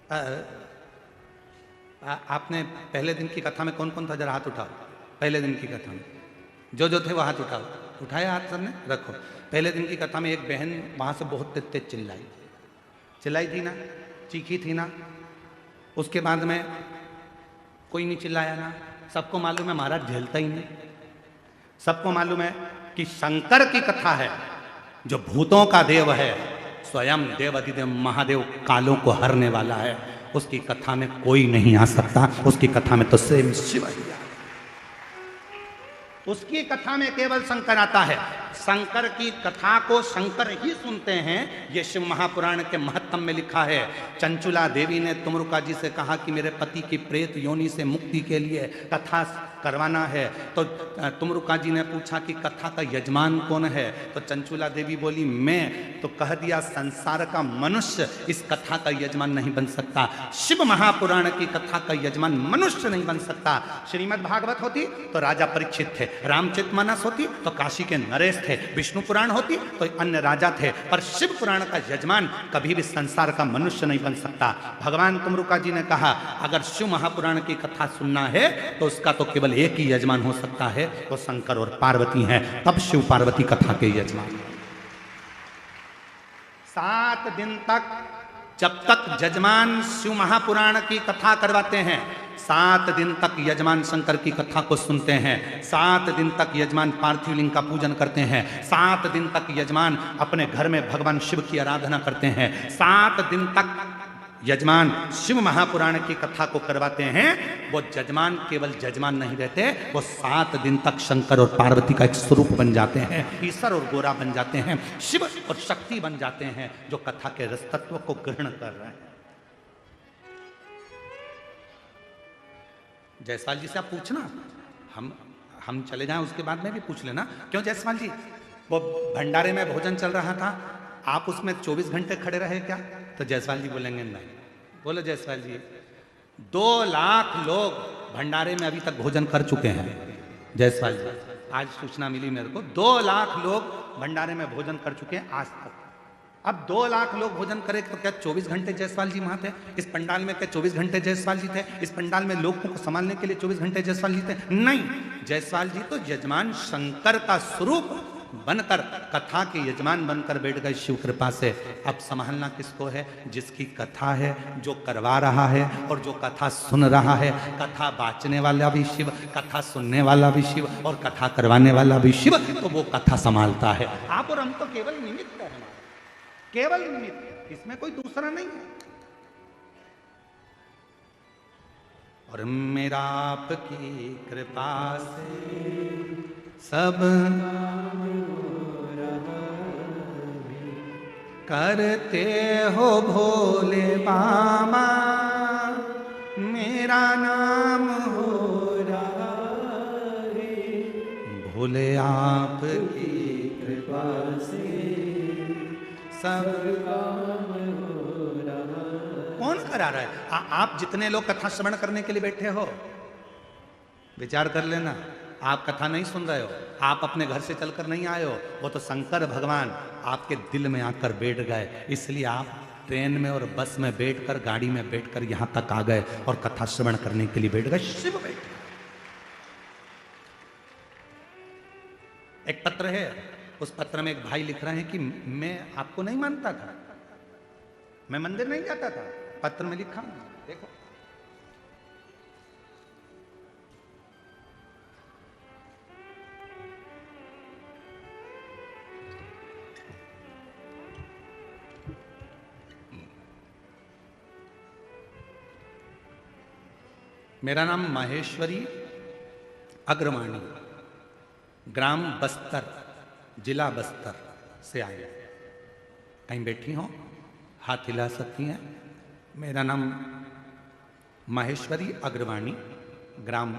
है। आपने पहले दिन की कथा में कौन कौन था? जरा हाथ उठाओ। पहले दिन की कथा में जो थे वो हाथ उठाओ। उठाया हाथ सबने? रखो। पहले दिन की कथा में एक बहन वहां से बहुत तेज चिल्लाई थी ना, चीखी थी ना। उसके बाद में कोई नहीं चिल्लाया ना। सबको मालूम है महाराज झेलता ही नहीं। सबको मालूम है कि शंकर की कथा है जो भूतों का देव है, स्वयं देव अधिदेव महादेव कालों को हरने वाला है। उसकी कथा में कोई नहीं आ सकता। उसकी कथा में तो स्वयं शिव ही है। उसकी कथा में केवल शंकर आता है। शंकर की कथा को शंकर ही सुनते हैं, ये शिव महापुराण के महत्तम में लिखा है। चंचुला देवी ने तुमरुका जी से कहा कि मेरे पति की प्रेत योनि से मुक्ति के लिए कथा करवाना है। तो तुमरुका जी ने पूछा कि कथा का यजमान कौन है? तो चंचुला देवी बोली मैं। तो कह दिया संसार का मनुष्य इस कथा का यजमान नहीं बन सकता, शिव महापुराण की कथा का यजमान मनुष्य नहीं बन सकता। श्रीमद् भागवत होती तो राजा परीक्षित थे, रामचरितमानस होती तो काशी के नरेश थे, विष्णु पुराण होती तो अन्य राजा थे, पर शिव पुराण का यजमान कभी भी संसार का मनुष्य नहीं बन सकता। भगवान तुमरुका जी ने कहा अगर शिव महापुराण की कथा सुनना है तो उसका तो केवल एक ही यजमान हो सकता है, वो शंकर और पार्वती हैं। तब शिव पार्वती कथा के यजमान। 7 दिन तक जब तक यजमान शिव महापुराण की कथा करवाते हैं, 7 दिन तक यजमान शंकर की कथा को सुनते हैं, 7 दिन तक यजमान पार्थिव लिंग का पूजन करते हैं, 7 दिन तक यजमान अपने घर में भगवान शिव की आराधना करते हैं, 7 दिन तक यजमान शिव महापुराण की कथा को करवाते हैं। वो यजमान केवल यजमान नहीं रहते, वो 7 दिन तक शंकर और पार्वती का एक स्वरूप बन जाते हैं, ईश्वर और गोरा बन जाते हैं, शिव और शक्ति बन जाते हैं, जो कथा के रस तत्व को ग्रहण कर रहे हैं। जायसवाल जी से आप पूछना, हम चले जाएं उसके बाद में भी पूछ लेना। क्यों जायसवाल जी, वो भंडारे में भोजन चल रहा था, आप उसमें 24 घंटे खड़े रहे क्या? तो जायसवाल जी बोलेंगे नहीं। बोलो जायसवाल जी, 2 लाख लोग भंडारे में अभी तक भोजन कर चुके हैं। जायसवाल जी, आज सूचना मिली मेरे को, 2 लाख लोग भंडारे में भोजन कर चुके हैं आज तक। अब 2 लाख लोग भोजन करें तो क्या 24 घंटे जायसवाल जी वहां थे? इस पंडाल में क्या 24 घंटे जायसवाल जी थे? इस पंडाल में लोगों को संभालने के लिए 24 घंटे जायसवाल जी थे? नहीं, जायसवाल जी तो यजमान शंकर का स्वरूप बनकर, कथा के यजमान बनकर बैठ गए शिव कृपा से। अब संभालना किसको है? जिसकी कथा है, जो करवा रहा है और जो कथा सुन रहा है। कथा बाँचने वाला भी शिव, कथा सुनने वाला भी शिव और कथा करवाने वाला भी शिव, तो वो कथा संभालता है। आप और हम तो केवल निमित्त है, केवल निमित्त, इसमें कोई दूसरा नहीं है। और मेरा आपकी कृपा से सब करते हो भोले बाबा, मेरा नाम हो रहा है भोले आपकी कृपा से सब काम हो रहा। कौन करा रहा है? आप जितने लोग कथा श्रवण करने के लिए बैठे हो, विचार कर लेना, आप कथा नहीं सुन रहे हो, आप अपने घर से चलकर नहीं आए हो, वो तो शंकर भगवान आपके दिल में आकर बैठ गए। इसलिए आप ट्रेन में और बस में बैठकर, गाड़ी में बैठकर यहां तक आ गए और कथा श्रवण करने के लिए बैठ गए। शिव बैठ गए। एक पत्र है, उस पत्र में एक भाई लिख रहे हैं कि मैं आपको नहीं मानता था, मैं मंदिर नहीं जाता था, पत्र में लिखा, देखो। मेरा नाम माहेश्वरी अग्रवाणी, ग्राम बस्तर, जिला बस्तर से आए। कहीं बैठी हो, हाथ हिला सकती हैं। मेरा नाम माहेश्वरी अग्रवाणी, ग्राम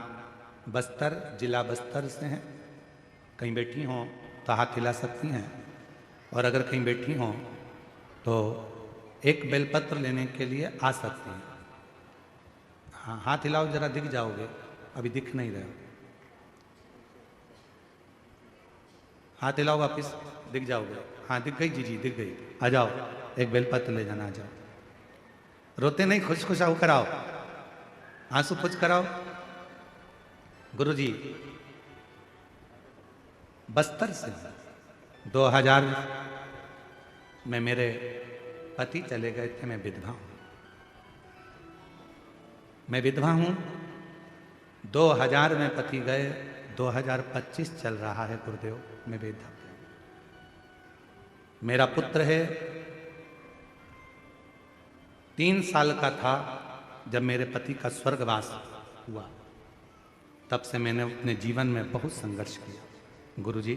बस्तर, जिला बस्तर से हैं। कहीं बैठी हो तो हाथ हिला सकती हैं, और अगर कहीं बैठी हो तो एक बेलपत्र लेने के लिए आ सकती हैं। हाँ, हाथ हिलाओ, जरा दिख जाओगे, अभी दिख नहीं रहे। हाथ हिलाओ वापिस, दिख जाओगे। हाँ, दिख गई जी, दिख गई। आ जाओ, एक बेलपत्र ले जाना, आ जाओ। रोते नहीं, खुश खुश आओ, कराओ, आंसू पुछ कराओ। गुरुजी बस्तर से 2000 में मेरे पति चले गए थे, मैं विधवा हूं। मैं विधवा हूं, 2000 में पति गए, 2025 चल रहा है गुरुदेव, मैं विधवा। मेरा पुत्र है, 3 साल का था जब मेरे पति का स्वर्गवास हुआ। तब से मैंने अपने जीवन में बहुत संघर्ष किया। गुरुजी,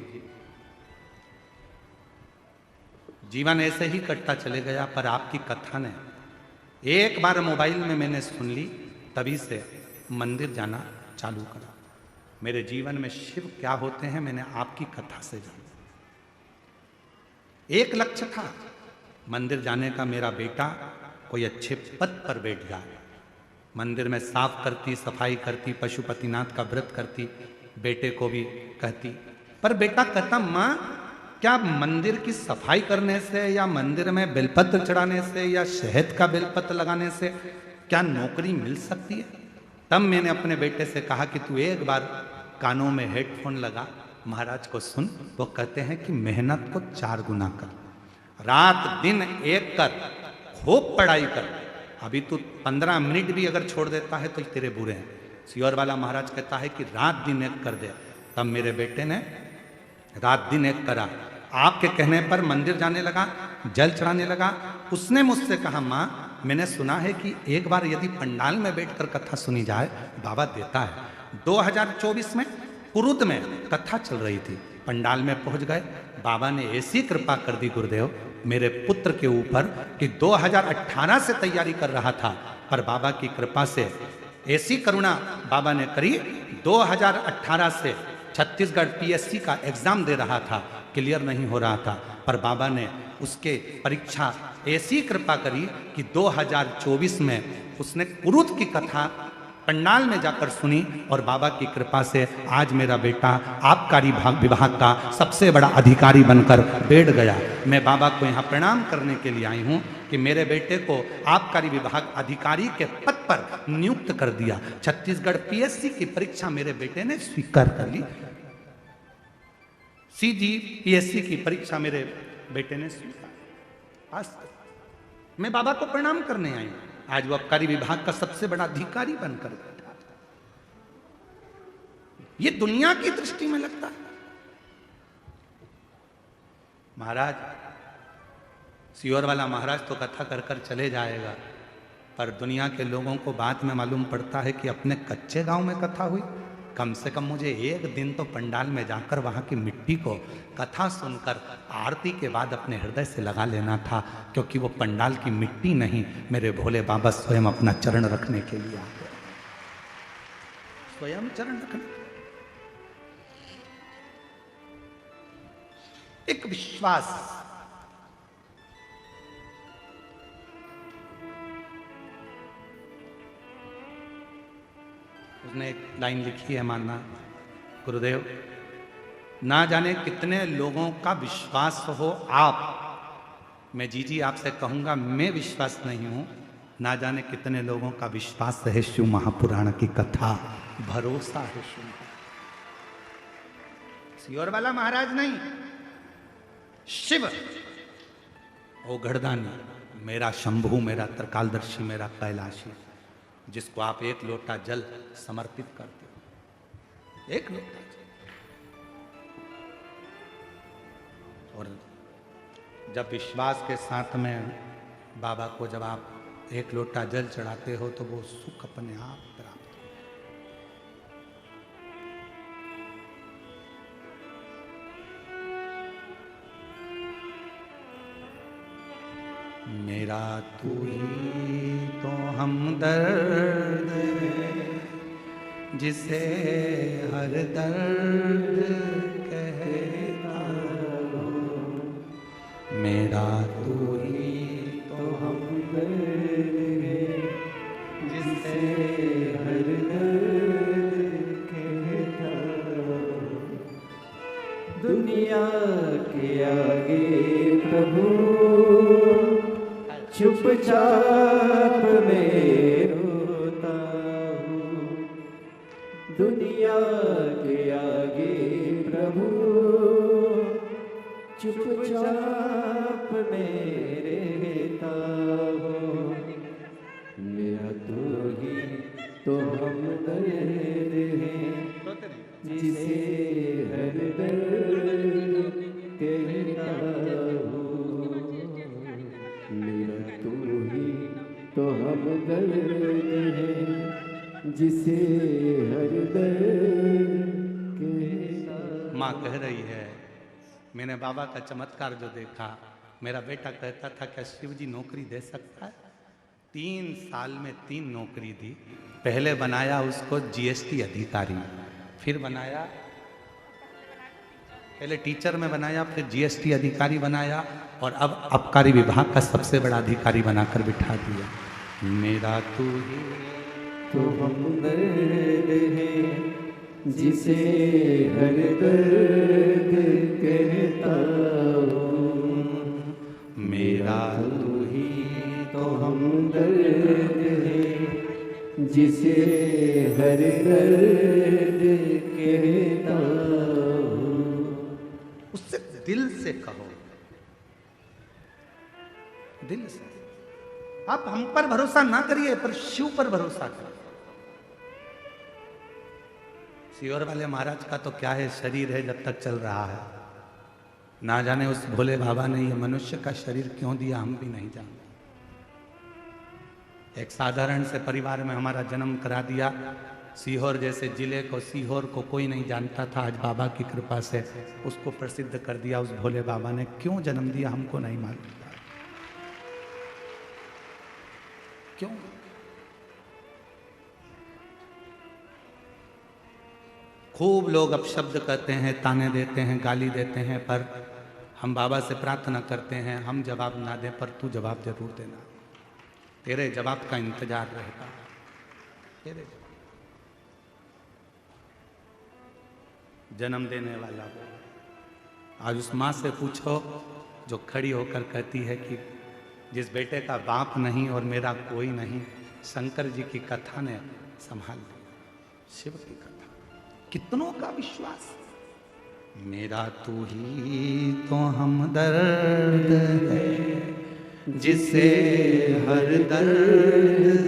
जीवन ऐसे ही कटता चले गया, पर आपकी कथा ने एक बार मोबाइल में मैंने सुन ली, तभी से मंदिर जाना चालू करा। मेरे जीवन में शिव क्या होते हैं मैंने आपकी कथा से जाना। एक लक्ष्य था मंदिर जाने का, मेरा बेटा कोई अच्छे पद पर बैठ जाए। मंदिर में साफ करती, सफाई करती, पशुपतिनाथ का व्रत करती, बेटे को भी कहती। पर बेटा कहता, माँ क्या मंदिर की सफाई करने से या मंदिर में बेलपत्र चढ़ाने से या शहद का बेलपत्र लगाने से क्या नौकरी मिल सकती है? तब मैंने अपने बेटे से कहा कि तू एक बार कानों में हेडफोन लगा, महाराज को सुन। वो कहते हैं कि मेहनत को 4 गुना कर, रात दिन एक कर, खूब पढ़ाई कर। अभी तू 15 मिनट भी अगर छोड़ देता है तो तेरे बुरे हैं। सियोर वाला महाराज कहता है कि रात दिन एक कर दे। तब मेरे बेटे ने रात दिन एक करा। आपके कहने पर मंदिर जाने लगा, जल चढ़ाने लगा। उसने मुझसे कहा, माँ मैंने सुना है कि एक बार यदि पंडाल में बैठकर कथा सुनी जाए बाबा देता है। 2024 में कुरुद में कथा चल रही थी, पंडाल में पहुंच गए। बाबा ने ऐसी कृपा कर दी गुरुदेव मेरे पुत्र के ऊपर कि 2018 से तैयारी कर रहा था, पर बाबा की कृपा से ऐसी करुणा बाबा ने करी। 2018 से छत्तीसगढ़ पीएससी का एग्जाम दे रहा था, क्लियर नहीं हो रहा था, पर बाबा ने उसके परीक्षा ऐसी कृपा करी कि 2024 में उसने कुरुद की कथा पंडाल में जाकर सुनी और बाबा की कृपा से आज मेरा बेटा आबकारी विभाग का सबसे बड़ा अधिकारी बनकर बैठ गया। मैं बाबा को यहाँ प्रणाम करने के लिए आई हूँ कि मेरे बेटे को आबकारी विभाग अधिकारी के पद पर नियुक्त कर दिया। छत्तीसगढ़ पीएससी की परीक्षा मेरे बेटे ने स्वीकार कर ली। सीजी पीएससी की परीक्षा मेरे बेटे ने स्वीकार। आज मैं बाबा को प्रणाम करने आई हूँ। आज वो आबकारी विभाग का सबसे बड़ा अधिकारी बनकर बैठा। ये दुनिया की दृष्टि में लगता है। महाराज सियोर वाला महाराज तो कथा कर कर चले जाएगा, पर दुनिया के लोगों को बाद में मालूम पड़ता है कि अपने कच्चे गांव में कथा हुई। कम से कम मुझे एक दिन तो पंडाल में जाकर वहां की मिट्टी को कथा सुनकर आरती के बाद अपने हृदय से लगा लेना था, क्योंकि वो पंडाल की मिट्टी नहीं, मेरे भोले बाबा स्वयं अपना चरण रखने के लिए आते, स्वयं चरण रखने। एक विश्वास, उसने एक लाइन लिखी है, मानना गुरुदेव, ना जाने कितने लोगों का विश्वास हो आप, मैं जी आपसे कहूंगा मैं विश्वास नहीं हूं, ना जाने कितने लोगों का विश्वास है शिव महापुराण की कथा, भरोसा है शिव। सियोर वाला महाराज नहीं, शिव ओ गढ़दानी, मेरा शंभू, मेरा त्रिकालदर्शी, मेरा कैलाशी, जिसको आप एक लोटा जल समर्पित करते हो, एक लोटा जल। और जब विश्वास के साथ में बाबा को जब आप एक लोटा जल चढ़ाते हो तो वो सुख अपने आप प्राप्त हो। मेरा तू ही तो हमदर्द है, जिसे हर दर्द कहता हूँ। मेरा तू ही तो हमदर्द है, जिसे हर दर्द कहता हूँ। दुनिया के आगे प्रभु चुपचाप में रोता हूँ। दुनिया के आगे प्रभु चुपचाप में रहता हूँ। मेरा तो ही तो हमदर्द है, जिसे हर दर्द कहता हूँ। मेरा तू ही तो हमदर्द है, जिसे हर दर्द कहता। माँ कह रही है, मैंने बाबा का चमत्कार जो देखा, मेरा बेटा कहता था क्या शिव जी नौकरी दे सकता है? 3 साल में 3 नौकरी दी। पहले बनाया उसको जीएसटी अधिकारी, फिर बनाया, पहले टीचर में बनाया, फिर जीएसटी अधिकारी बनाया, और अब आबकारी विभाग का सबसे बड़ा अधिकारी बनाकर बिठा दिया। मेरा तू ही तो हमदर्द है जिसे हर दर्द कहता हूँ। मेरा तू ही तो हमदर्द है जिसे हर दर्द कहता हूँ। उससे दिल से कहो, दिल से। आप हम पर भरोसा ना करिए, पर शिव पर भरोसा करिए। सीहोर वाले महाराज का तो क्या है, शरीर है जब तक चल रहा है। ना जाने उस भोले बाबा ने ये मनुष्य का शरीर क्यों दिया, हम भी नहीं जानते। एक साधारण से परिवार में हमारा जन्म करा दिया। सीहोर जैसे जिले को, सीहोर को कोई नहीं जानता था, आज बाबा की कृपा से उसको प्रसिद्ध कर दिया। उस भोले बाबा ने क्यों जन्म दिया हमको नहीं मालूम, क्यों? खूब लोग अपशब्द कहते हैं, ताने देते हैं, गाली देते हैं, पर हम बाबा से प्रार्थना करते हैं हम जवाब ना दें, पर तू जवाब जरूर देना। तेरे जवाब का इंतजार रहेगा, तेरे जन्म देने वाला हो। आज उस माँ से पूछो जो खड़ी होकर कहती है कि जिस बेटे का बाप नहीं और मेरा कोई नहीं, शंकर जी की कथा ने संभाल लिया। शिव की कथा, कितनों का विश्वास। मेरा तू ही तो हमदर्द है जिसे हर दर्द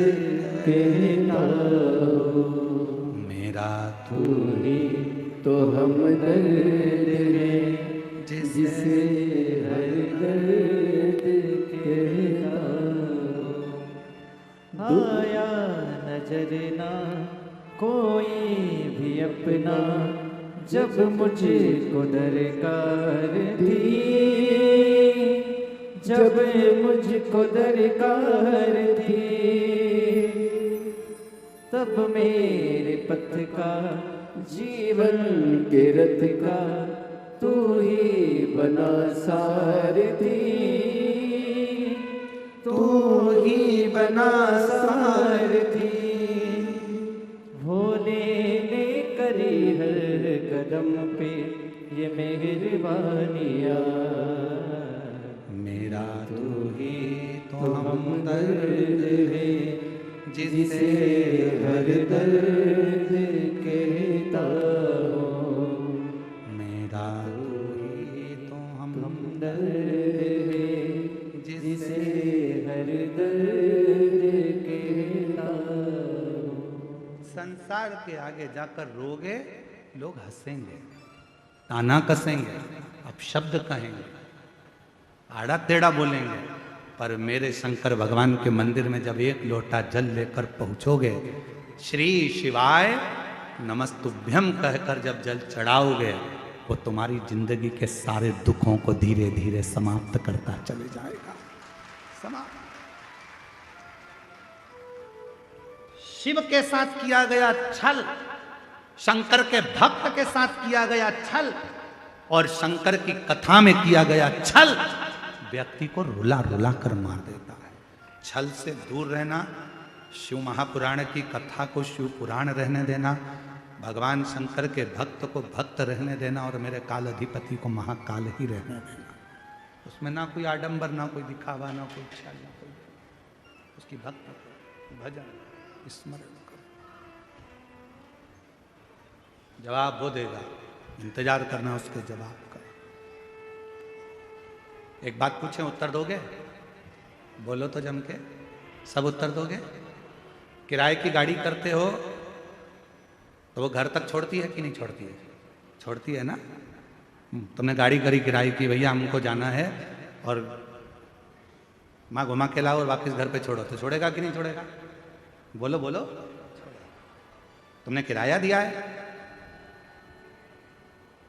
कहता हूँ। मेरा तू ही तो हमदर्द है जिसे हर दर्द कहता हूँ। आया नजर ना कोई भी अपना जब मुझको दरकार थी, जब मुझको दरकार थी, तब मेरे पथ का जीवन के रथ का तू ही बना सारथी, तू ही बना सारथी। भोले ने करी हर कदम पे ये मेहरबानियाँ। मेरा तू ही तो हमदर्द है जिसे हर दर्द कहता हूँ। मेरा तू ही तो हमदर्द है जिसे हर दर्द कहता हूँ। संसार के आगे जाकर रोगे, लोग हंसेंगे, ताना कसेंगे, अपशब्द कहेंगे, आड़ा टेढ़ा बोलेंगे, पर मेरे शंकर भगवान के मंदिर में जब एक लोटा जल लेकर पहुंचोगे, श्री शिवाय नमस्तुभ्यम कहकर जब जल चढ़ाओगे, वो तुम्हारी जिंदगी के सारे दुखों को धीरे धीरे समाप्त करता चले जाएगा। समाप्त। शिव के साथ किया गया छल, शंकर के भक्त के साथ किया गया छल, और शंकर की कथा में किया गया छल व्यक्ति को रुला रुला कर मार देता है। छल से दूर रहना, शिव महापुराण की कथा को शिव पुराण रहने देना, भगवान शंकर के भक्त को भक्त रहने देना, और मेरे काल अधिपति को महाकाल ही रहने देना। उसमें ना कोई आडंबर, ना कोई दिखावा, ना कोई छल, ना कोई, उसकी भक्त भजन स्मरण करो। जवाब वो देगा, इंतजार करना उसके जवाब का। एक बात पूछें, उत्तर दोगे? बोलो तो जम के, सब उत्तर दोगे? किराए की गाड़ी करते हो तो वो घर तक छोड़ती है कि नहीं छोड़ती है? छोड़ती है ना। तुमने गाड़ी करी किराए की, भैया हमको जाना है और माँ घुमा के लाओ और वापस घर पे छोड़ो, तो छोड़ेगा कि नहीं छोड़ेगा? बोलो बोलो। तुमने किराया दिया है,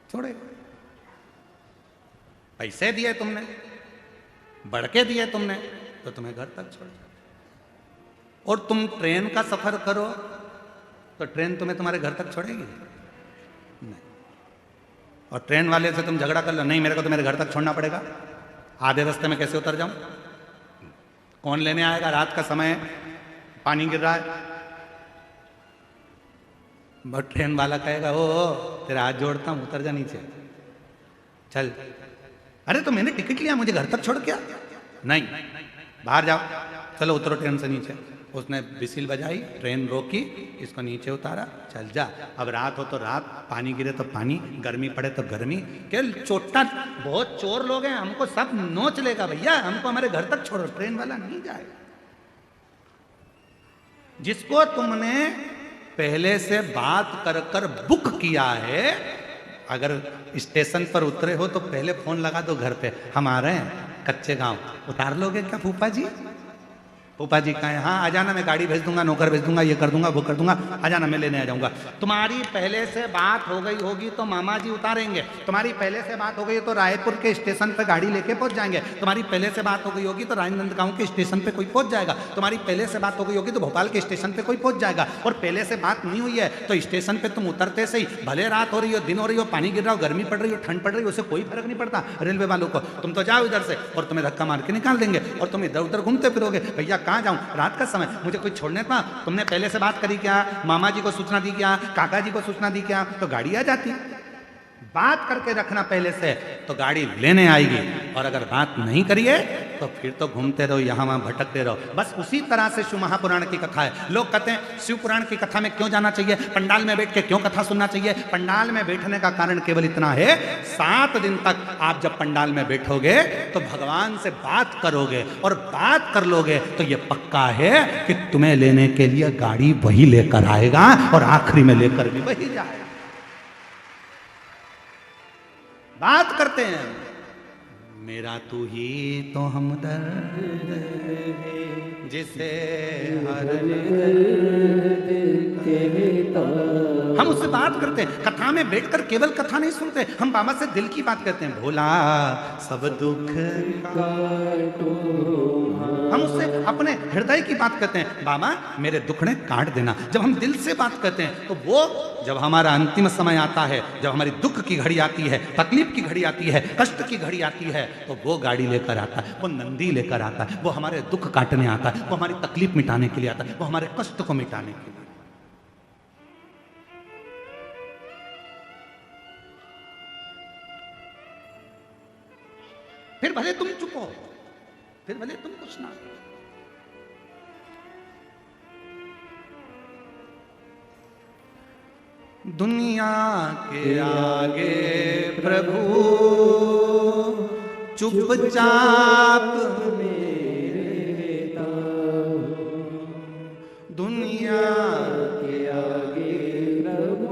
छोड़ेगा। पैसे दिए तुमने, बढ़ के दिए तुमने तो तुम्हें घर तक छोड़ जाए। और तुम ट्रेन का सफर करो तो ट्रेन तुम्हें तुम्हारे घर तक छोड़ेगी नहीं। और ट्रेन वाले से तुम झगड़ा कर लो, नहीं मेरे को तो मेरे घर तक छोड़ना पड़ेगा, आधे रास्ते में कैसे उतर जाऊं, कौन लेने आएगा, रात का समय पानी गिर रहा है। बट ट्रेन वाला कहेगा ओ तेरा हाथ जोड़ता हूं, उतर जा नीचे, चल। अरे तो मैंने टिकट लिया, मुझे घर तक छोड़ क्या, नहीं बाहर जाओ, चलो उतरो ट्रेन से नीचे। उसने विसिल बजाई, ट्रेन रोकी, इसको नीचे उतारा, चल जा। अब रात हो तो रात, पानी गिरे तो पानी, गर्मी पड़े तो गर्मी। क्या चोटा, बहुत चोर लोग हैं, हमको सब नोच लेगा भैया, हमको हमारे घर तक छोड़ो, ट्रेन वाला नहीं जाएगा। जिसको तुमने पहले से बात कर कर बुक किया है, अगर स्टेशन पर उतरे हो तो पहले फोन लगा दो घर पे, हम आ रहे हैं कच्चे गांव, उतार लोगे क्या फूफा जी? फूफा जी कहें हाँ आ जाना, मैं गाड़ी भेज दूंगा, नौकर भेज दूंगा, ये कर दूंगा वो कर दूंगा, आ जाना मैं लेने आ जाऊंगा। तुम्हारी पहले से बात हो गई होगी तो मामा जी उतारेंगे, तुम्हारी पहले से बात हो गई तो रायपुर के स्टेशन पे गाड़ी लेके पहुंच जाएंगे, तुम्हारी पहले से बात हो गई होगी तो राजनांदगांव के स्टेशन पे कोई पहुंच जाएगा, तुम्हारी पहले से बात हो गई होगी तो भोपाल के स्टेशन पे कोई पहुंच जाएगा। और पहले से बात नहीं हुई है तो स्टेशन पे तुम उतरते से ही, भले रात हो रही हो, दिन हो रही हो, पानी गिर रहा हो, गर्मी पड़ रही हो, ठंड पड़ रही हो, उससे कोई फर्क नहीं पड़ता रेलवे वालों को। तुम तो जाओ इधर से और तुम्हें धक्का मार के निकाल देंगे और तुम इधर उधर घूमते फिरोगे, भैया कहाँ जाऊं, रात का समय, मुझे कोई छोड़ने था, तुमने पहले से बात करी क्या, मामा जी को सूचना दी क्या, काका जी को सूचना दी क्या, तो गाड़ी आ जाती। बात करके रखना पहले से तो गाड़ी लेने आएगी, और अगर बात नहीं करिए तो फिर तो घूमते रहो, यहां वहां भटकते रहो। बस उसी तरह से शिव महापुराण की कथा है। लोग कहते हैं शिव पुराण की कथा में क्यों जाना चाहिए, पंडाल में बैठ के क्यों कथा सुनना चाहिए। पंडाल में बैठने का कारण केवल इतना है, 7 दिन तक आप जब पंडाल में बैठोगे तो भगवान से बात करोगे, और बात कर लोगे तो ये पक्का है कि तुम्हें लेने के लिए गाड़ी वही लेकर आएगा और आखिरी में लेकर भी वही जाएगा। बात करते हैं, मेरा तू ही तो हमदर्द है जिसे हर दर्द कहता। हम उससे बात करते हैं, कथा में बैठकर केवल कथा नहीं सुनते, हम बाबा से दिल की बात करते हैं, भोला सब दुख काटो। हम उससे अपने हृदय की बात करते हैं, बाबा मेरे दुखड़े काट देना। जब हम दिल से बात करते हैं तो वो जब हमारा अंतिम समय आता है, जब हमारी दुख की घड़ी आती है, तकलीफ की घड़ी आती है, कष्ट की घड़ी आती है, तो वो गाड़ी लेकर आता है, वो नंदी लेकर आता है, वो हमारे दुख काटने आता है, वो हमारी तकलीफ मिटाने के लिए आता है, वो हमारे कष्ट को मिटाने के लिए। फिर भले तुम चुप हो, फिर भले तुम कुछ ना। दुनिया के आगे प्रभु चुपचाप रहता हूं, दुनिया के आगे प्रभु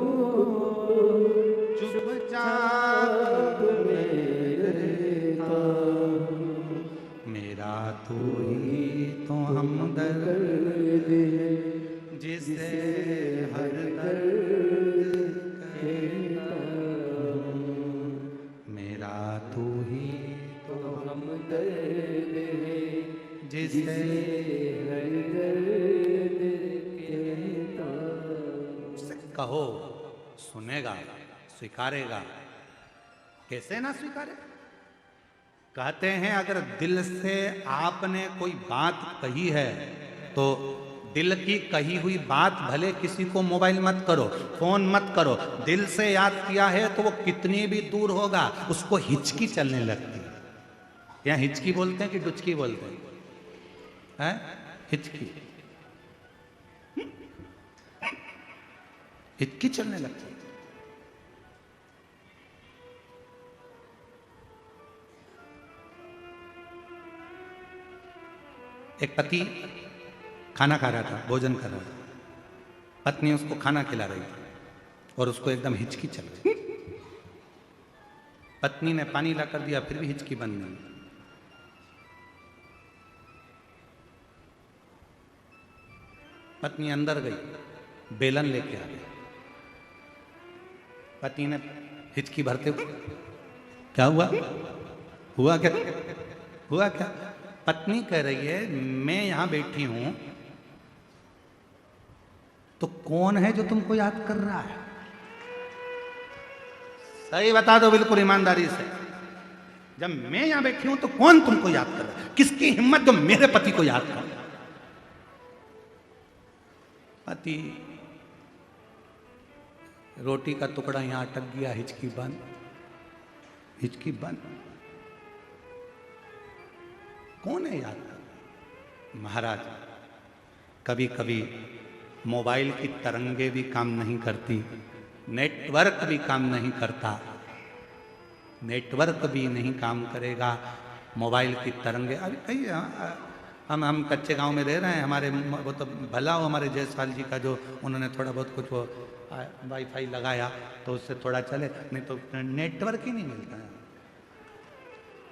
चुपचाप रहता हूं। मेरा तू ही तो हमदर्द है जिसे हर दर्द कहता हूं। मेरा तू ही तो हमदर्द है जिसे हर दर्द कहता हूं। उससे कहो, सुनेगा, स्वीकारेगा। कैसे ना स्वीकारे? कहते हैं अगर दिल से आपने कोई बात कही है तो दिल की कही हुई बात भले किसी को मोबाइल मत करो, फोन मत करो, दिल से याद किया है तो वो कितनी भी दूर होगा उसको हिचकी चलने लगती है। यहाँ हिचकी बोलते हैं कि डुचकी बोलते हैं? हिचकी, हिचकी चलने लगती है। एक पति खाना खा रहा था, भोजन कर रहा था, पत्नी उसको खाना खिला रही थी और उसको एकदम हिचकी चल गई। पत्नी ने पानी ला कर दिया, फिर भी हिचकी बंद नहीं। पत्नी अंदर गई, बेलन लेके आ गई। पति ने हिचकी भरते हुए, क्या हुआ? हुआ क्या? हुआ क्या? पत्नी कह रही है मैं यहां बैठी हूं तो कौन है जो तुमको याद कर रहा है? सही बता दो बिल्कुल ईमानदारी से, जब मैं यहां बैठी हूं तो कौन तुमको याद कर रहा है? किसकी हिम्मत जो मेरे पति को याद कर? पति रोटी का टुकड़ा यहां अटक गया, हिचकी बंद, हिचकी बंद। कौन है याद कर? महाराज कभी कभी मोबाइल की तरंगे भी काम नहीं करती, नेटवर्क भी काम नहीं करता, नेटवर्क भी नहीं काम करेगा, मोबाइल की तरंगे। अभी कहीं हम कच्चे गांव में रह रहे हैं, हमारे वो तो भला हो हमारे जयसवाल जी का जो उन्होंने थोड़ा बहुत कुछ वो वाईफाई लगाया तो उससे थोड़ा चले, नहीं तो नेटवर्क ही नहीं मिलता है।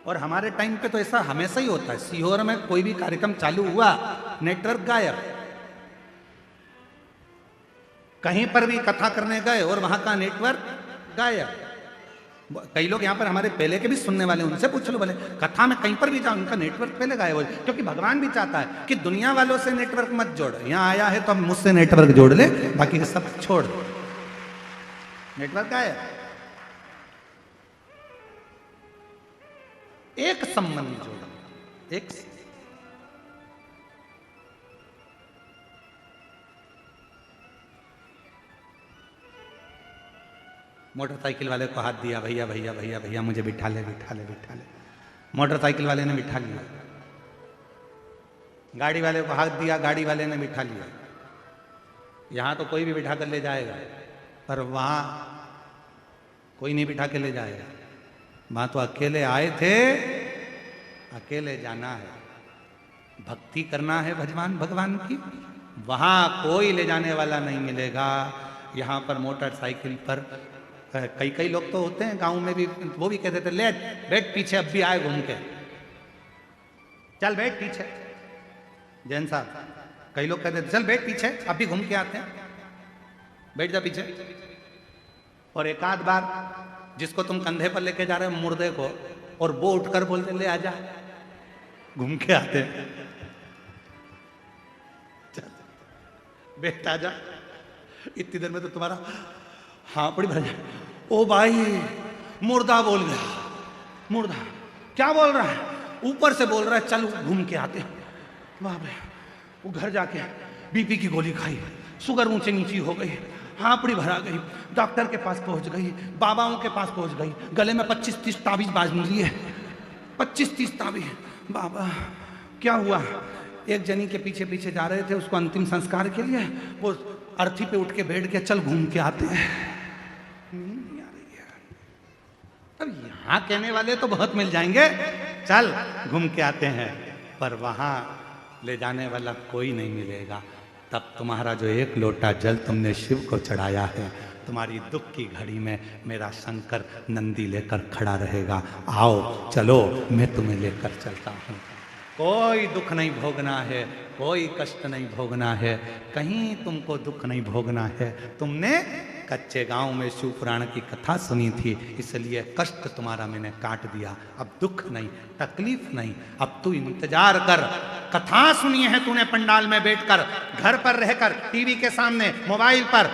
और हमारे टाइम पे तो ऐसा हमेशा ही होता है, सीहोर में कोई भी कार्यक्रम चालू हुआ नेटवर्क गायब, कहीं पर भी कथा करने गए और वहां का नेटवर्क गायब। कई लोग यहाँ पर हमारे पहले के भी सुनने वाले, उनसे पूछ लो, बोले कथा में कहीं पर भी जाओ उनका नेटवर्क पहले गायब हो, क्योंकि भगवान भी चाहता है कि दुनिया वालों से नेटवर्क मत जोड़, यहाँ आया है तो अब मुझसे नेटवर्क जोड़ ले, बाकी सब छोड़ दो, नेटवर्क गायब। एक संबंध जोड़ो, एक मोटरसाइकिल वाले को हाथ दिया, भैया भैया भैया भैया मुझे बिठा ले बिठा ले बिठा ले, मोटरसाइकिल वाले ने बिठा लिया। गाड़ी वाले को हाथ दिया, गाड़ी वाले ने बिठा लिया। यहां तो कोई भी बिठा कर ले जाएगा, पर वहां कोई नहीं बिठा के ले जाएगा। वहां तो अकेले आए थे, अकेले जाना है, भक्ति करना है भगवान भगवान की, वहां कोई ले जाने वाला नहीं मिलेगा। यहां पर मोटरसाइकिल पर कई कई लोग तो होते हैं गांव में भी, वो भी कहते थे ले बैठ पीछे, अब भी आए घूम के, चल बैठ पीछे। जैन साहब कई लोग कहते थे चल बैठ पीछे, अब भी घूम के आते हैं, बैठ जा पीछे। और एक आध बार जिसको तुम कंधे पर लेके जा रहे हो मुर्दे को, और वो उठकर बोलते ले आजा, घूम के आते, बैठ आजा, इतनी देर में तो तुम्हारा हाँ बड़ी भर जाए। ओ भाई मुर्दा बोल गया, मुर्दा क्या बोल रहा है? ऊपर से बोल रहा है चल घूम के आते। वाह भाई, वो घर जाके बीपी की गोली खाई, शुगर ऊंची नीची हो गई, हाँपड़ी भरा गई, डॉक्टर के पास पहुंच गई, बाबाओं के पास पहुंच गई, गले में 25-30 ताबीज बांध लिए, 25-30 ताबीज। बाबा क्या हुआ? एक जनी के पीछे पीछे जा रहे थे उसको अंतिम संस्कार के लिए, वो अर्थी पे उठ के बैठ के चल घूम के आते हैं। अब यहां कहने वाले तो बहुत मिल जाएंगे, चल घूम के आते हैं, पर वहां ले जाने वाला कोई नहीं मिलेगा। तब तुम्हारा जो एक लोटा जल तुमने शिव को चढ़ाया है, तुम्हारी दुख की घड़ी में मेरा शंकर नंदी लेकर खड़ा रहेगा। आओ चलो मैं तुम्हें लेकर चलता हूँ। कोई दुख नहीं भोगना है, कोई कष्ट नहीं भोगना है, कहीं तुमको दुख नहीं भोगना है। तुमने कच्चे गांव में शिव पुराण की कथा सुनी थी, इसलिए कष्ट तुम्हारा मैंने काट दिया। अब दुख नहीं, तकलीफ नहीं, अब तू इंतजार कर। कथा सुनी है तूने पंडाल में बैठकर, घर पर रहकर, टीवी के सामने, मोबाइल पर,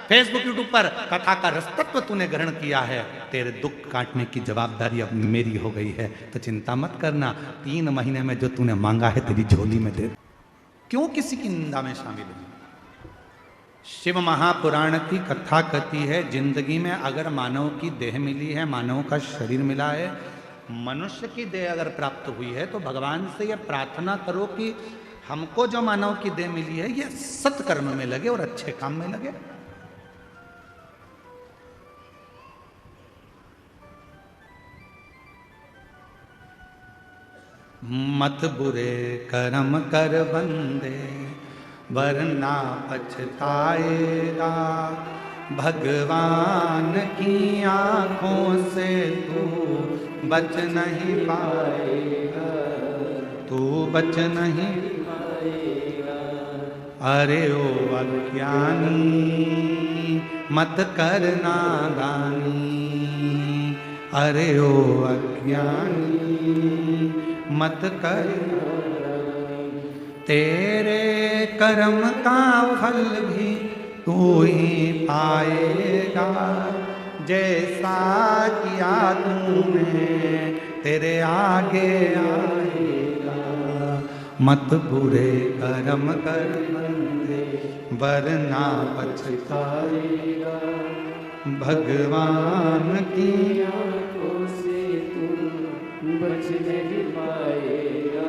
फेसबुक यूट्यूब पर कथा का रसतत्व तूने ग्रहण किया है। तेरे दुख काटने की जवाबदारी अब मेरी हो गई है, तो चिंता मत करना। 3 महीने में जो तूने मांगा है तेरी झोली में दे। क्यों किसी की निंदा में शामिल है? शिव महापुराण की कथा कहती है, जिंदगी में अगर मानव की देह मिली है, मानव का शरीर मिला है, मनुष्य की देह अगर प्राप्त हुई है, तो भगवान से यह प्रार्थना करो कि हमको जो मानव की देह मिली है ये सत्कर्म में लगे और अच्छे काम में लगे। मत बुरे कर्म कर बंदे वरना पछताएगा, भगवान की आंखों से तू बच नहीं पाएगा, तू बच नहीं पाएगा। अरे ओ अज्ञानी मत कर नादानी, अरे ओ अज्ञानी मत कर, तेरे कर्म का फल भी तू ही पाएगा, जैसा किया तूने तेरे आगे आएगा। मत बुरे कर्म कर बंदे, वरना पछताएगा, भगवान की आंखों से तू बच नहीं पाएगा,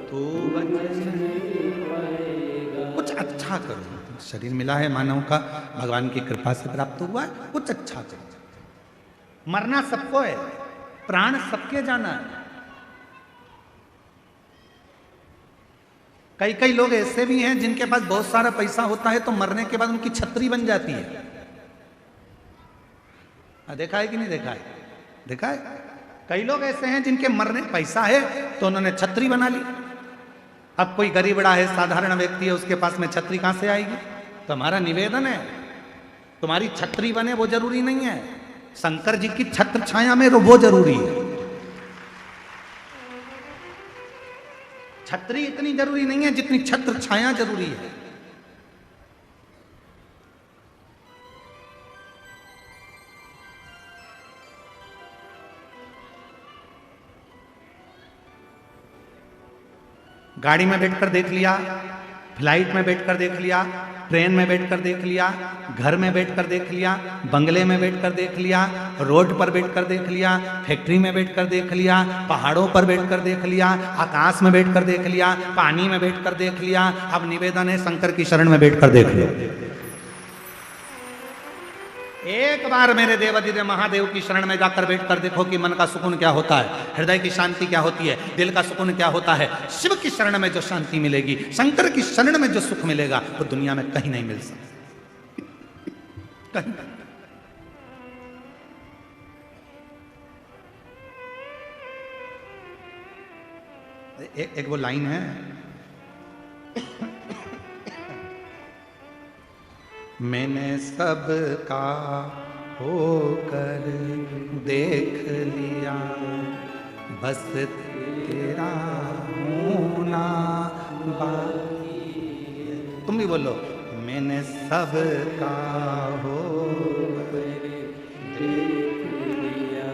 तू बच नहीं पाएगा। कुछ अच्छा करो। शरीर मिला है मानव का, भगवान की कृपा से प्राप्त हुआ है, कुछ अच्छा करो। मरना सबको है, प्राण सबके जाना है। कई कई लोग ऐसे भी हैं जिनके पास बहुत सारा पैसा होता है तो मरने के बाद उनकी छतरी बन जाती है। देखा है कि नहीं देखा है? देखा है। कई लोग ऐसे हैं जिनके मरने पैसा है तो उन्होंने छतरी बना ली। अब कोई गरीबड़ा है, साधारण व्यक्ति है, उसके पास में छतरी कहां से आएगी? तो हमारा निवेदन है, तुम्हारी छतरी बने वो जरूरी नहीं है, शंकर जी की छत्र छाया में वो जरूरी है। छतरी इतनी जरूरी नहीं है जितनी छत्र छाया जरूरी है। गाड़ी में बैठकर देख लिया, फ्लाइट में बैठकर देख लिया, ट्रेन में बैठकर देख लिया, घर में बैठकर देख लिया, बंगले में बैठकर देख लिया, रोड पर बैठकर देख लिया, फैक्ट्री में बैठकर देख लिया, पहाड़ों पर बैठकर देख लिया, आकाश में बैठकर देख लिया, पानी में बैठकर देख लिया। अब निवेदन है शंकर की शरण में बैठकर देख लिया। एक बार मेरे देवाधिदेव महादेव की शरण में जाकर बैठकर देखो कि मन का सुकून क्या होता है, हृदय की शांति क्या होती है, दिल का सुकून क्या होता है। शिव की शरण में जो शांति मिलेगी, शंकर की शरण में जो सुख मिलेगा, वो दुनिया में कहीं नहीं मिल सकता, कहीं नहीं। एक वो लाइन है, मैंने सबका होकर देख लिया, बस तेरा होना बाकी है। तुम भी बोलो, मैंने सबका होकर देख लिया,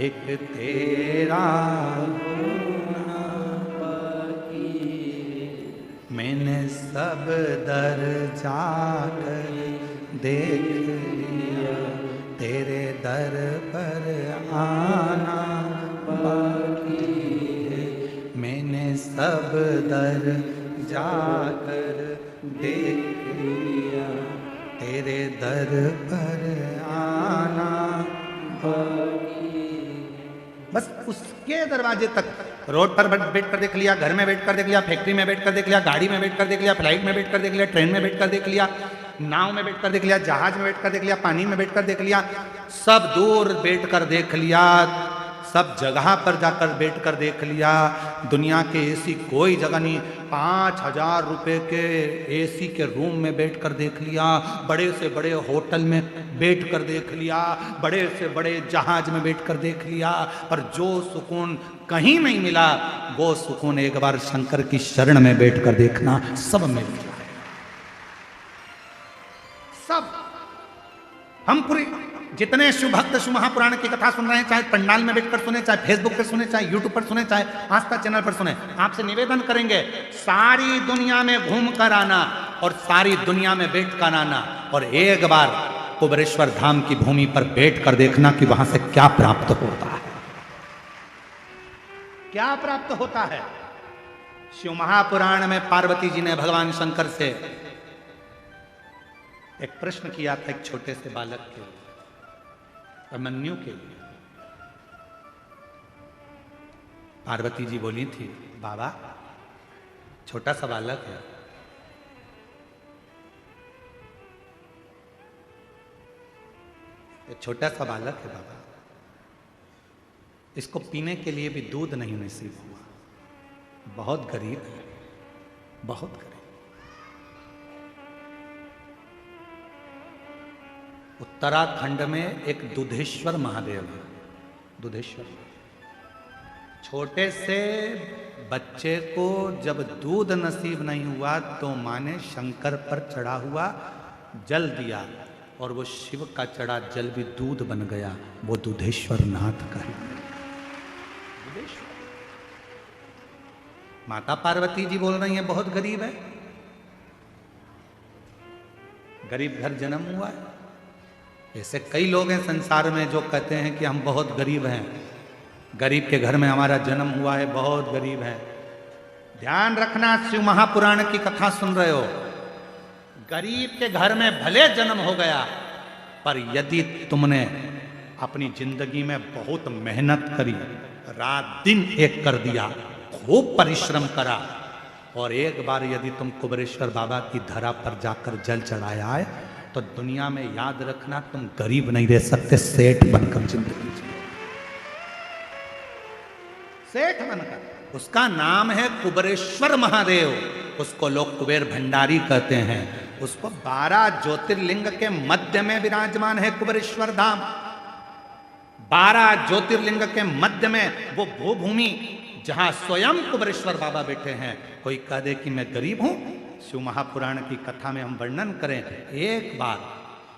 एक तेरा होना बाकी है। मैंने सब दर जाकर देख लिया, तेरे दर पर आना बाकी है। मैंने सब दर जाकर देख लिया, तेरे दर पर आना बाकी है। बस उसके दरवाजे तक, रोड पर बैठ कर देख लिया, घर में बैठ कर देख लिया, फैक्ट्री में बैठ कर देख लिया, गाड़ी में बैठ कर देख लिया, फ्लाइट में बैठ कर देख लिया, ट्रेन में बैठ कर देख लिया, नाव में बैठ कर देख लिया, जहाज में बैठ कर देख लिया, पानी में बैठ कर देख लिया, सब दूर बैठ कर देख लिया, सब जगह पर जाकर बैठ कर देख लिया। दुनिया के ऐसी कोई जगह नहीं, 5,000 रुपए के एसी के रूम में बैठ कर देख लिया, बड़े से बड़े होटल में बैठ कर देख लिया, बड़े से बड़े जहाज में बैठ कर देख लिया, पर जो सुकून कहीं नहीं मिला, वो सुकून एक बार शंकर की शरण में बैठ कर देखना, सब मिल जाए। सब हम पूरे जितने शिव भक्त शिव महापुराण की कथा सुन रहे हैं, चाहे पंडाल में बैठकर सुने, चाहे फेसबुक पर सुने, चाहे यूट्यूब पर सुने, चाहे आस्था चैनल पर सुने, आपसे निवेदन करेंगे सारी दुनिया में घूम कर आना और सारी दुनिया में बैठ कर आना, और एक बार कुबेरेश्वर धाम की भूमि पर बैठ कर देखना कि वहां से क्या प्राप्त होता है, क्या प्राप्त होता है। शिव महापुराण में पार्वती जी ने भगवान शंकर से एक प्रश्न किया था, एक छोटे से बालक के, अभिमन्यु के लिए। पार्वती जी बोली थी, बाबा छोटा सा बालक है, एक छोटा सा बालक है बाबा, इसको पीने के लिए भी दूध नहीं नसीब हुआ, बहुत गरीब है, बहुत गरीब। उत्तराखंड में एक दुधेश्वर महादेव है, दुधेश्वर, छोटे से बच्चे को जब दूध नसीब नहीं हुआ तो माँ ने शंकर पर चढ़ा हुआ जल दिया, और वो शिव का चढ़ा जल भी दूध बन गया। वो दूधेश्वर नाथ का ही। माता पार्वती जी बोल रही हैं बहुत गरीब है, गरीब घर जन्म हुआ है। ऐसे कई लोग हैं संसार में जो कहते हैं कि हम बहुत गरीब हैं, गरीब के घर में हमारा जन्म हुआ है, बहुत गरीब है। ध्यान रखना, शिव महापुराण की कथा सुन रहे हो, गरीब के घर में भले जन्म हो गया, पर यदि तुमने अपनी जिंदगी में बहुत मेहनत करी, रात दिन एक कर दिया, खूब परिश्रम करा, और एक बार यदि तुम कुबेरेश्वर बाबा की धरा पर जाकर जल चढ़ाया है, तो दुनिया में याद रखना तुम गरीब नहीं रह सकते, सेठ बनकर जिंदगी जियो। सेठ बनकर। उसका नाम है कुबेरेश्वर महादेव, उसको लोग कुबेर भंडारी कहते हैं। उसको 12 ज्योतिर्लिंग के मध्य में विराजमान है कुबेरेश्वर धाम। 12 ज्योतिर्लिंग के मध्य में वो भूभूमि जहां स्वयं कुबेरेश्वर बाबा बैठे हैं। कोई कह दे कि मैं गरीब हूं, शिव महापुराण की कथा में हम वर्णन करें, एक बार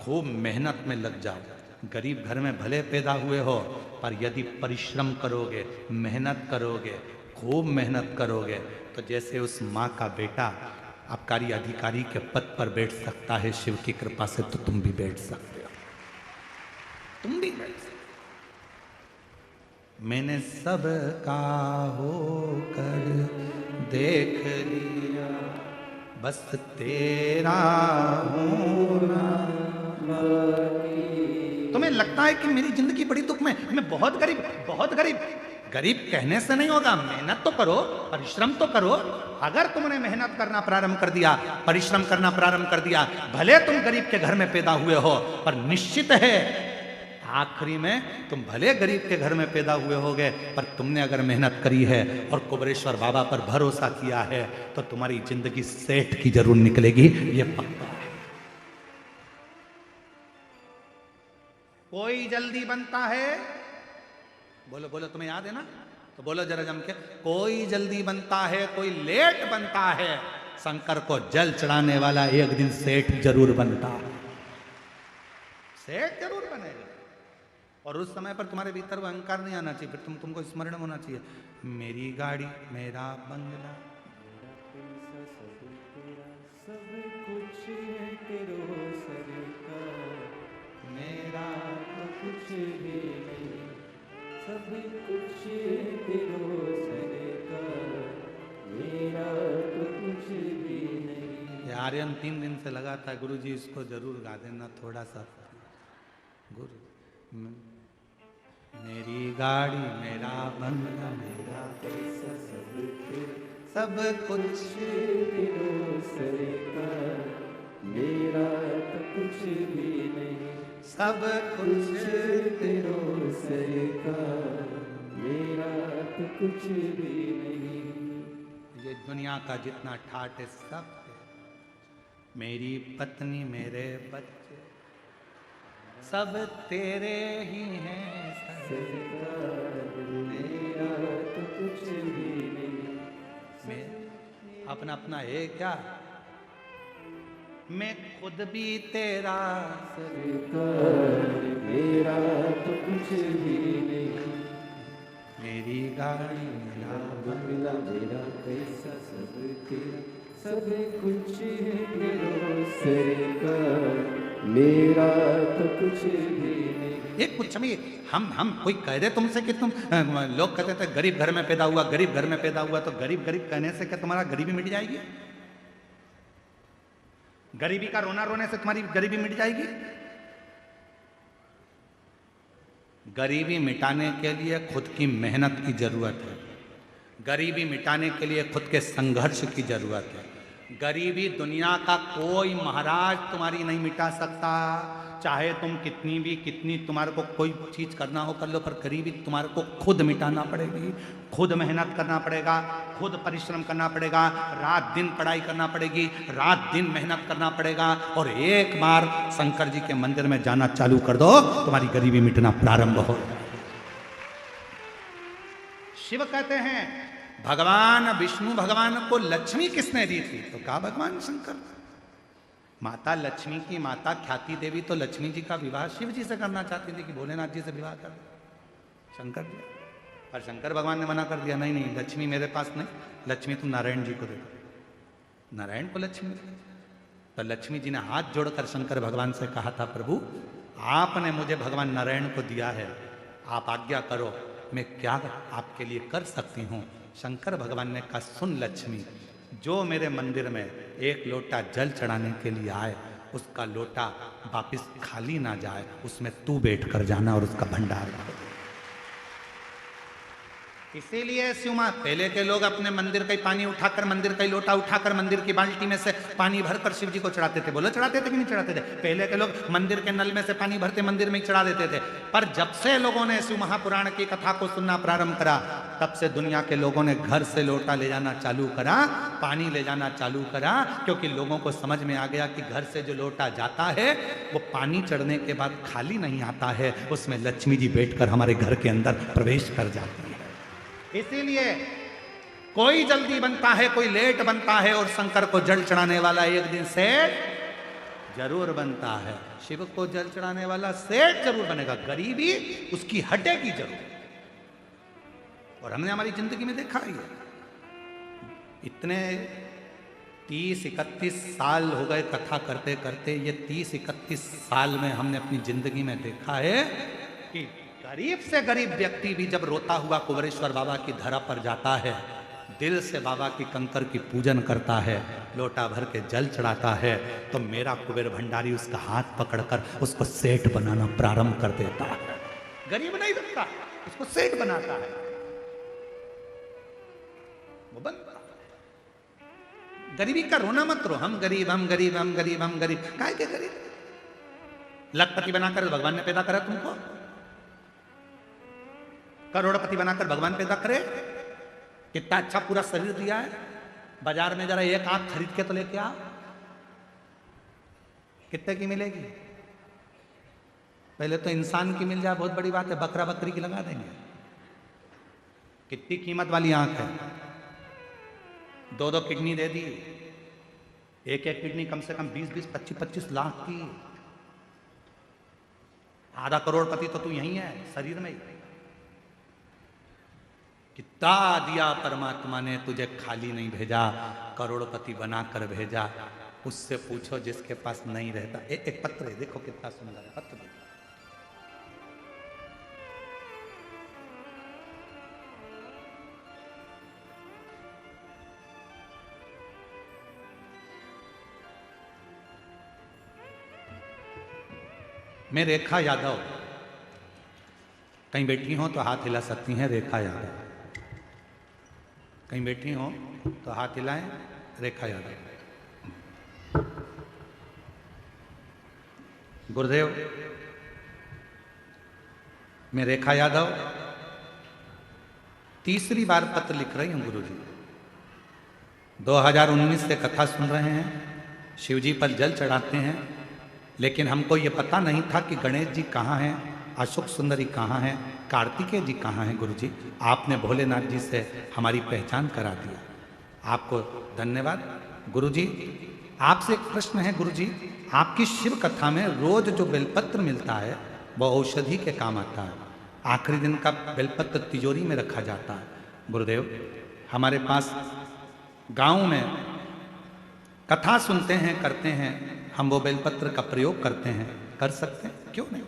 खूब मेहनत में लग जाओ। गरीब घर में भले पैदा हुए हो, पर यदि परिश्रम करोगे, मेहनत करोगे, खूब मेहनत करोगे, तो जैसे उस माँ का बेटा आबकारी अधिकारी के पद पर बैठ सकता है शिव की कृपा से, तो तुम भी बैठ सकते हो, तुम भी बैठ सकते। मैंने सबका होकर देख लिया, बस तेरा होना बाकी। तुम्हें लगता है कि मेरी जिंदगी बड़ी दुख में, मैं बहुत गरीब, बहुत गरीब। गरीब कहने से नहीं होगा, मेहनत तो करो, परिश्रम तो करो। अगर तुमने मेहनत करना प्रारंभ कर दिया, परिश्रम करना प्रारंभ कर दिया, भले तुम गरीब के घर में पैदा हुए हो, पर निश्चित है आखिरी में तुम भले गरीब के घर में पैदा हुए होगे, पर तुमने अगर मेहनत करी है और कुबेरेश्वर बाबा पर भरोसा किया है, तो तुम्हारी जिंदगी सेठ की जरूर निकलेगी, ये पक्का है। कोई जल्दी बनता है, बोलो बोलो, तुम्हें याद है ना, तो बोलो जरा जम के, कोई जल्दी बनता है, कोई लेट बनता है। शंकर को जल चढ़ाने वाला एक दिन सेठ जरूर बनता है, सेठ जरूर बनेगा। और उस समय पर तुम्हारे भीतर वो अहंकार नहीं आना चाहिए, फिर तुमको स्मरण होना चाहिए, मेरी गाड़ी, मेरा बंगला, सब कुछ है तेरो सरकार, मेरा तो कुछ भी नहीं, सब कुछ है तेरो सरकार, मेरा तो कुछ भी नहीं। ये आर्यन 3 दिन से लगाता है, गुरु जी इसको जरूर गा देना थोड़ा सा। गुरु, मेरी गाड़ी, मेरा बंगला, मेरा पैसा, सब कुछ तेरो सरकार, मेरा तो कुछ भी नहीं, सब कुछ तेरो सरकार, मेरा तो कुछ भी नहीं। ये दुनिया का जितना ठाट है सब है। मेरी पत्नी, मेरे बच्चे, सब तेरे ही हैं सरकार, मेरा तो कुछ भी नहीं। मैं अपना अपना है क्या, मैं खुद भी तेरा, सरकार, मेरा तो कुछ भी नहीं। मेरी गाड़ी, मेरा बंगला, मेरा पैसा, सब तेरा, सब कुछ है तेरो सरकार, मेरा तो कुछ भी नहीं। एक कुछ हम कोई कह दे तुमसे कि तुम, लोग कहते थे गरीब घर में पैदा हुआ, गरीब घर में पैदा हुआ, तो गरीब गरीब कहने से क्या तुम्हारा गरीबी मिट जाएगी? गरीबी का रोना रोने से तुम्हारी गरीबी मिट जाएगी? गरीबी मिटाने के लिए खुद की मेहनत की जरूरत है, गरीबी मिटाने के लिए खुद के संघर्ष की जरूरत है। गरीबी दुनिया का कोई महाराज तुम्हारी नहीं मिटा सकता, चाहे तुम कितनी तुम्हारे को कोई चीज करना हो कर लो, पर गरीबी तुम्हारे को खुद मिटाना पड़ेगी, खुद मेहनत करना पड़ेगा, खुद परिश्रम करना पड़ेगा, रात दिन पढ़ाई करना पड़ेगी, रात दिन मेहनत करना पड़ेगा। और एक बार शंकर जी के मंदिर में जाना चालू कर दो, तुम्हारी गरीबी मिटना प्रारंभ हो। शिव कहते हैं भगवान विष्णु भगवान को लक्ष्मी किसने दी थी? तो कहा भगवान शंकर। माता लक्ष्मी की माता ख्याति देवी तो लक्ष्मी जी का विवाह शिव जी से करना चाहती थी कि भोलेनाथ जी से विवाह कर दो। शंकर जी, पर शंकर भगवान ने मना कर दिया, नहीं नहीं, लक्ष्मी मेरे पास नहीं, लक्ष्मी तुम नारायण जी को दे दो। नारायण को लक्ष्मी दे। तो लक्ष्मी जी ने हाथ जोड़कर शंकर भगवान से कहा था, प्रभु आपने मुझे भगवान नारायण को दिया है, आप आज्ञा करो मैं क्या आपके लिए कर सकती हूँ। शंकर भगवान ने कहा, सुन लक्ष्मी, जो मेरे मंदिर में एक लोटा जल चढ़ाने के लिए आए उसका लोटा वापिस खाली ना जाए, उसमें तू बैठ कर जाना और उसका भंडार कर दे। इसीलिए शिव मां, पहले के लोग अपने मंदिर का ही पानी उठाकर, मंदिर का ही लोटा उठाकर मंदिर की बाल्टी में से पानी भरकर शिव जी को चढ़ाते थे। बोलो चढ़ाते थे कि नहीं चढ़ाते थे? पहले के लोग मंदिर के नल में से पानी भरते मंदिर में ही चढ़ा देते थे। पर जब से लोगों ने शिव महापुराण की कथा को सुनना प्रारंभ करा, तब से दुनिया के लोगों ने घर से लोटा ले जाना चालू करा, पानी ले जाना चालू करा, क्योंकि लोगों को समझ में आ गया कि घर से जो लोटा जाता है वो पानी चढ़ने के बाद खाली नहीं आता है, उसमें लक्ष्मी जी बैठकर हमारे घर के अंदर प्रवेश कर जाती है। इसीलिए कोई जल्दी बनता है, कोई लेट बनता है, और शंकर को जल चढ़ाने वाला एक दिन सेठ जरूर बनता है। शिव को जल चढ़ाने वाला सेठ जरूर बनेगा, गरीबी उसकी हटेगी जरूर। और हमने हमारी जिंदगी में देखा ही है, इतने 30-31 साल हो गए कथा करते करते। ये 30-31 साल में हमने अपनी जिंदगी में देखा है कि गरीब से गरीब व्यक्ति भी जब रोता हुआ कुबेरेश्वर बाबा की धरा पर जाता है, दिल से बाबा की कंकर की पूजन करता है, लोटा भर के जल चढ़ाता है, तो मेरा कुबेर भंडारी उसका हाथ पकड़कर उसको सेठ बनाना प्रारंभ कर देता है। गरीब नहीं रखता, उसको सेठ बनाता है, वो बनता। गरीबी का रोना मत रो, हम गरीब हम गरीब हम गरीब हम गरीब, काहे के गरीब? लखपति बनाकर भगवान ने पैदा करा तुमको, करोड़पति बनाकर भगवान पैदा करे, कितना अच्छा पूरा शरीर दिया है। बाजार में जरा एक आंख खरीद के तो लेके आओ, कितने की मिलेगी? पहले तो इंसान की मिल जाए बहुत बड़ी बात है, बकरा बकरी की लगा देंगे। कितनी कीमत वाली आंख है, 2-2 किडनी दे दी, एक किडनी कम से कम 20-20, 25-25 लाख की। आधा करोड़पति तो तू यही है शरीर में ही। कितना दिया परमात्मा ने, तुझे खाली नहीं भेजा, करोड़पति बनाकर भेजा। उससे पूछो जिसके पास नहीं रहता। एक पत्र है, देखो कितना सुंदर है पत्र। मैं रेखा यादव, कहीं बैठी हो तो हाथ हिला सकती हैं, रेखा यादव। कहीं बैठी हो तो हाथ हिलाएं, रेखा यादव। गुरुदेव, मैं रेखा यादव तीसरी बार पत्र लिख रही हूं गुरुजी। 2019 से कथा सुन रहे हैं, शिवजी पर जल चढ़ाते हैं, लेकिन हमको ये पता नहीं था कि गणेश जी कहाँ हैं, अशोक सुंदरी कहाँ हैं, कार्तिकेय जी कहाँ हैं। गुरुजी, आपने भोलेनाथ जी से हमारी पहचान करा दिया, आपको धन्यवाद। गुरुजी, आपसे एक प्रश्न है गुरुजी, आपकी शिव कथा में रोज जो बेलपत्र मिलता है वो औषधि के काम आता है, आखिरी दिन का बेलपत्र तिजोरी में रखा जाता है। गुरुदेव, हमारे पास गांव में कथा सुनते हैं, करते हैं, हम वो बेलपत्र का प्रयोग करते हैं, कर सकते हैं, क्यों नहीं?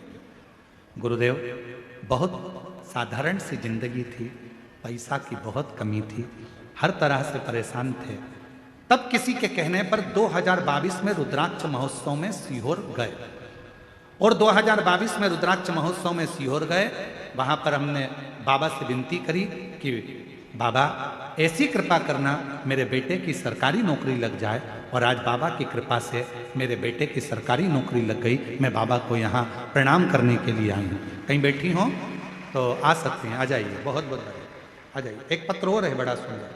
गुरुदेव, बहुत साधारण सी जिंदगी थी, पैसा की बहुत कमी थी, हर तरह से परेशान थे। तब किसी के कहने पर 2022 में रुद्राक्ष महोत्सव में सीहोर गए, और 2022 में रुद्राक्ष महोत्सव में सीहोर गए। वहाँ पर हमने बाबा से विनती करी कि बाबा ऐसी कृपा करना मेरे बेटे की सरकारी नौकरी लग जाए, और आज बाबा की कृपा से मेरे बेटे की सरकारी नौकरी लग गई। मैं बाबा को यहाँ प्रणाम करने के लिए आई हूँ। कहीं बैठी हो तो आ सकती हैं, आ जाइए, बहुत बहुत बढ़िया, आ जाइए। एक पत्र और है बड़ा सुंदर।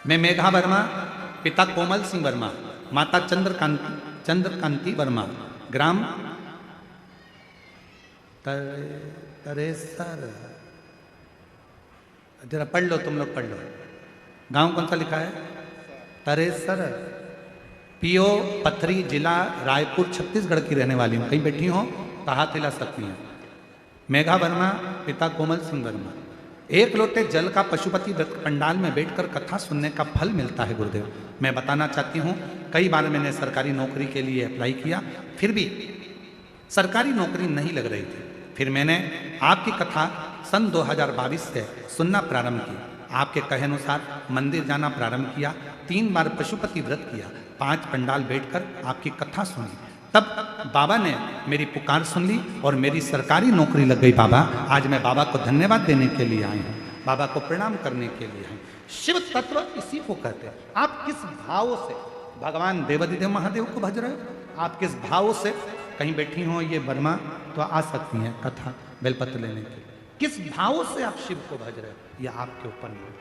मैं मेघा वर्मा, पिता कोमल सिंह वर्मा, माता चंद्रकांति वर्मा, ग्राम तरेसर, जरा पढ़ लो, तुम लोग पढ़ लो। गांव कौन सा लिखा है? तरेसर। पीओ पथरी, जिला रायपुर, छत्तीसगढ़ की रहने वाली हूँ। कहीं बैठी हो तो हाथ हिला सकती हैं। मेघा वर्मा, पिता कोमल सिंह वर्मा। एक लोटे जल का पशुपति व्रत पंडाल में बैठकर कथा सुनने का फल मिलता है गुरुदेव। मैं बताना चाहती हूँ, कई बार मैंने सरकारी नौकरी के लिए अप्लाई किया, फिर भी सरकारी नौकरी नहीं लग रही थी। फिर मैंने आपकी कथा सन 2022 से सुनना प्रारंभ की। आपके कहे अनुसार मंदिर जाना प्रारंभ किया, 3 बार पशुपति व्रत किया, 5 पंडाल बैठकर आपकी कथा सुनी। तब बाबा ने मेरी पुकार सुन ली और मेरी सरकारी नौकरी लग गई। बाबा, आज मैं बाबा को धन्यवाद देने के लिए आई हूँ, बाबा को प्रणाम करने के लिए आई। शिव तत्व इसी को कहते हैं। आप किस भाव से भगवान देवाधिदेव महादेव को भज रहे हो, आप किस भाव से, कहीं बैठी हो ये वर्मा तो आ सकती हैं कथा बेलपत्र लेने के लिए, किस भाव से आप शिव को भज रहे हो, यह आपके ऊपर नहीं।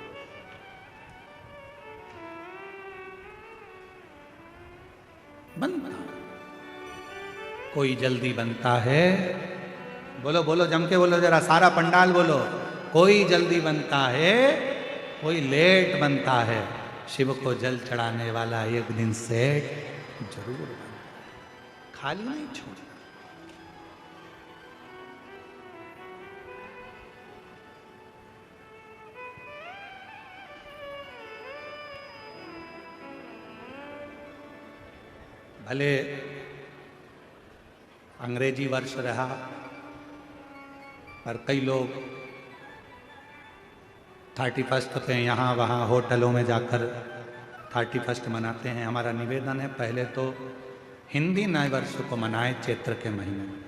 बनता कोई जल्दी बनता है, बोलो बोलो जम के बोलो, जरा सारा पंडाल बोलो। कोई जल्दी बनता है, कोई लेट बनता है। शिव को जल चढ़ाने वाला एक दिन सेठ जरूर बनता, खाली नहीं छोड़ता। भले अंग्रेजी वर्ष रहा, पर कई लोग 31 पे यहाँ वहाँ होटलों में जाकर 31 मनाते हैं। हमारा निवेदन है, पहले तो हिंदी नए वर्ष को मनाएं चैत्र के महीने में।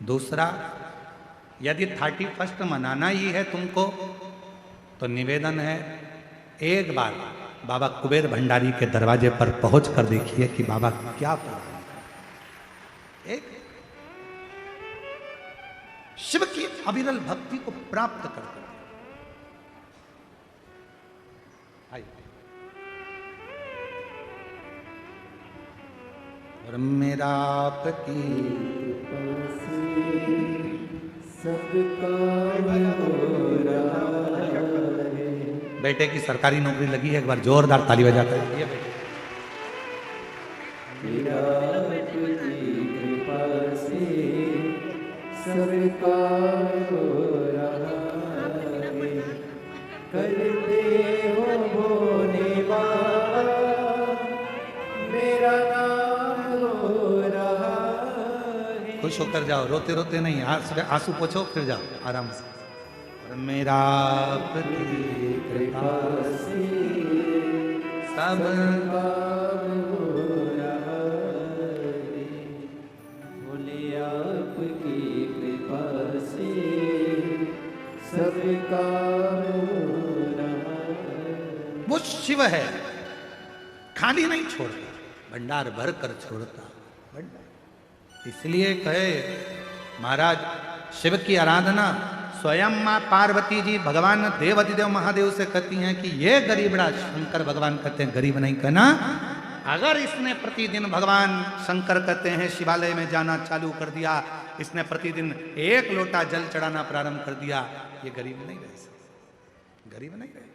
दूसरा, यदि 31 मनाना ही है तुमको, तो निवेदन है एक बार बाबा कुबेर भंडारी के दरवाजे पर पहुंच कर देखिए कि बाबा क्या प्रदान कर। एक शिव की अविरल भक्ति को प्राप्त कर। और मेरा आपकी बेटे की सरकारी नौकरी लगी है, एक बार जोरदार ताली बजाकर। करते हो भोले बाबा, मेरा नाम हो रहा है। खुश होकर जाओ, रोते रोते नहीं, आंसू पोछो फिर जाओ आराम से। और मेरा आपकी कृपा से सब काम हो रहा है। भोले आपकी कृपा से सब काम हो रहा है। वो शिव है, खाली नहीं छोड़ता, भंडार भर कर छोड़ता। इसलिए कहे महाराज, शिव की आराधना स्वयं मां पार्वती जी भगवान देवाधिदेव महादेव से कहती हैं कि ये गरीबड़ा, शंकर भगवान कहते हैं गरीब नहीं कहना। अगर इसने प्रतिदिन, भगवान शंकर कहते हैं, शिवालय में जाना चालू कर दिया, इसने प्रतिदिन 1 लोटा जल चढ़ाना प्रारंभ कर दिया, ये गरीब नहीं रह सकता, गरीब नहीं रहे।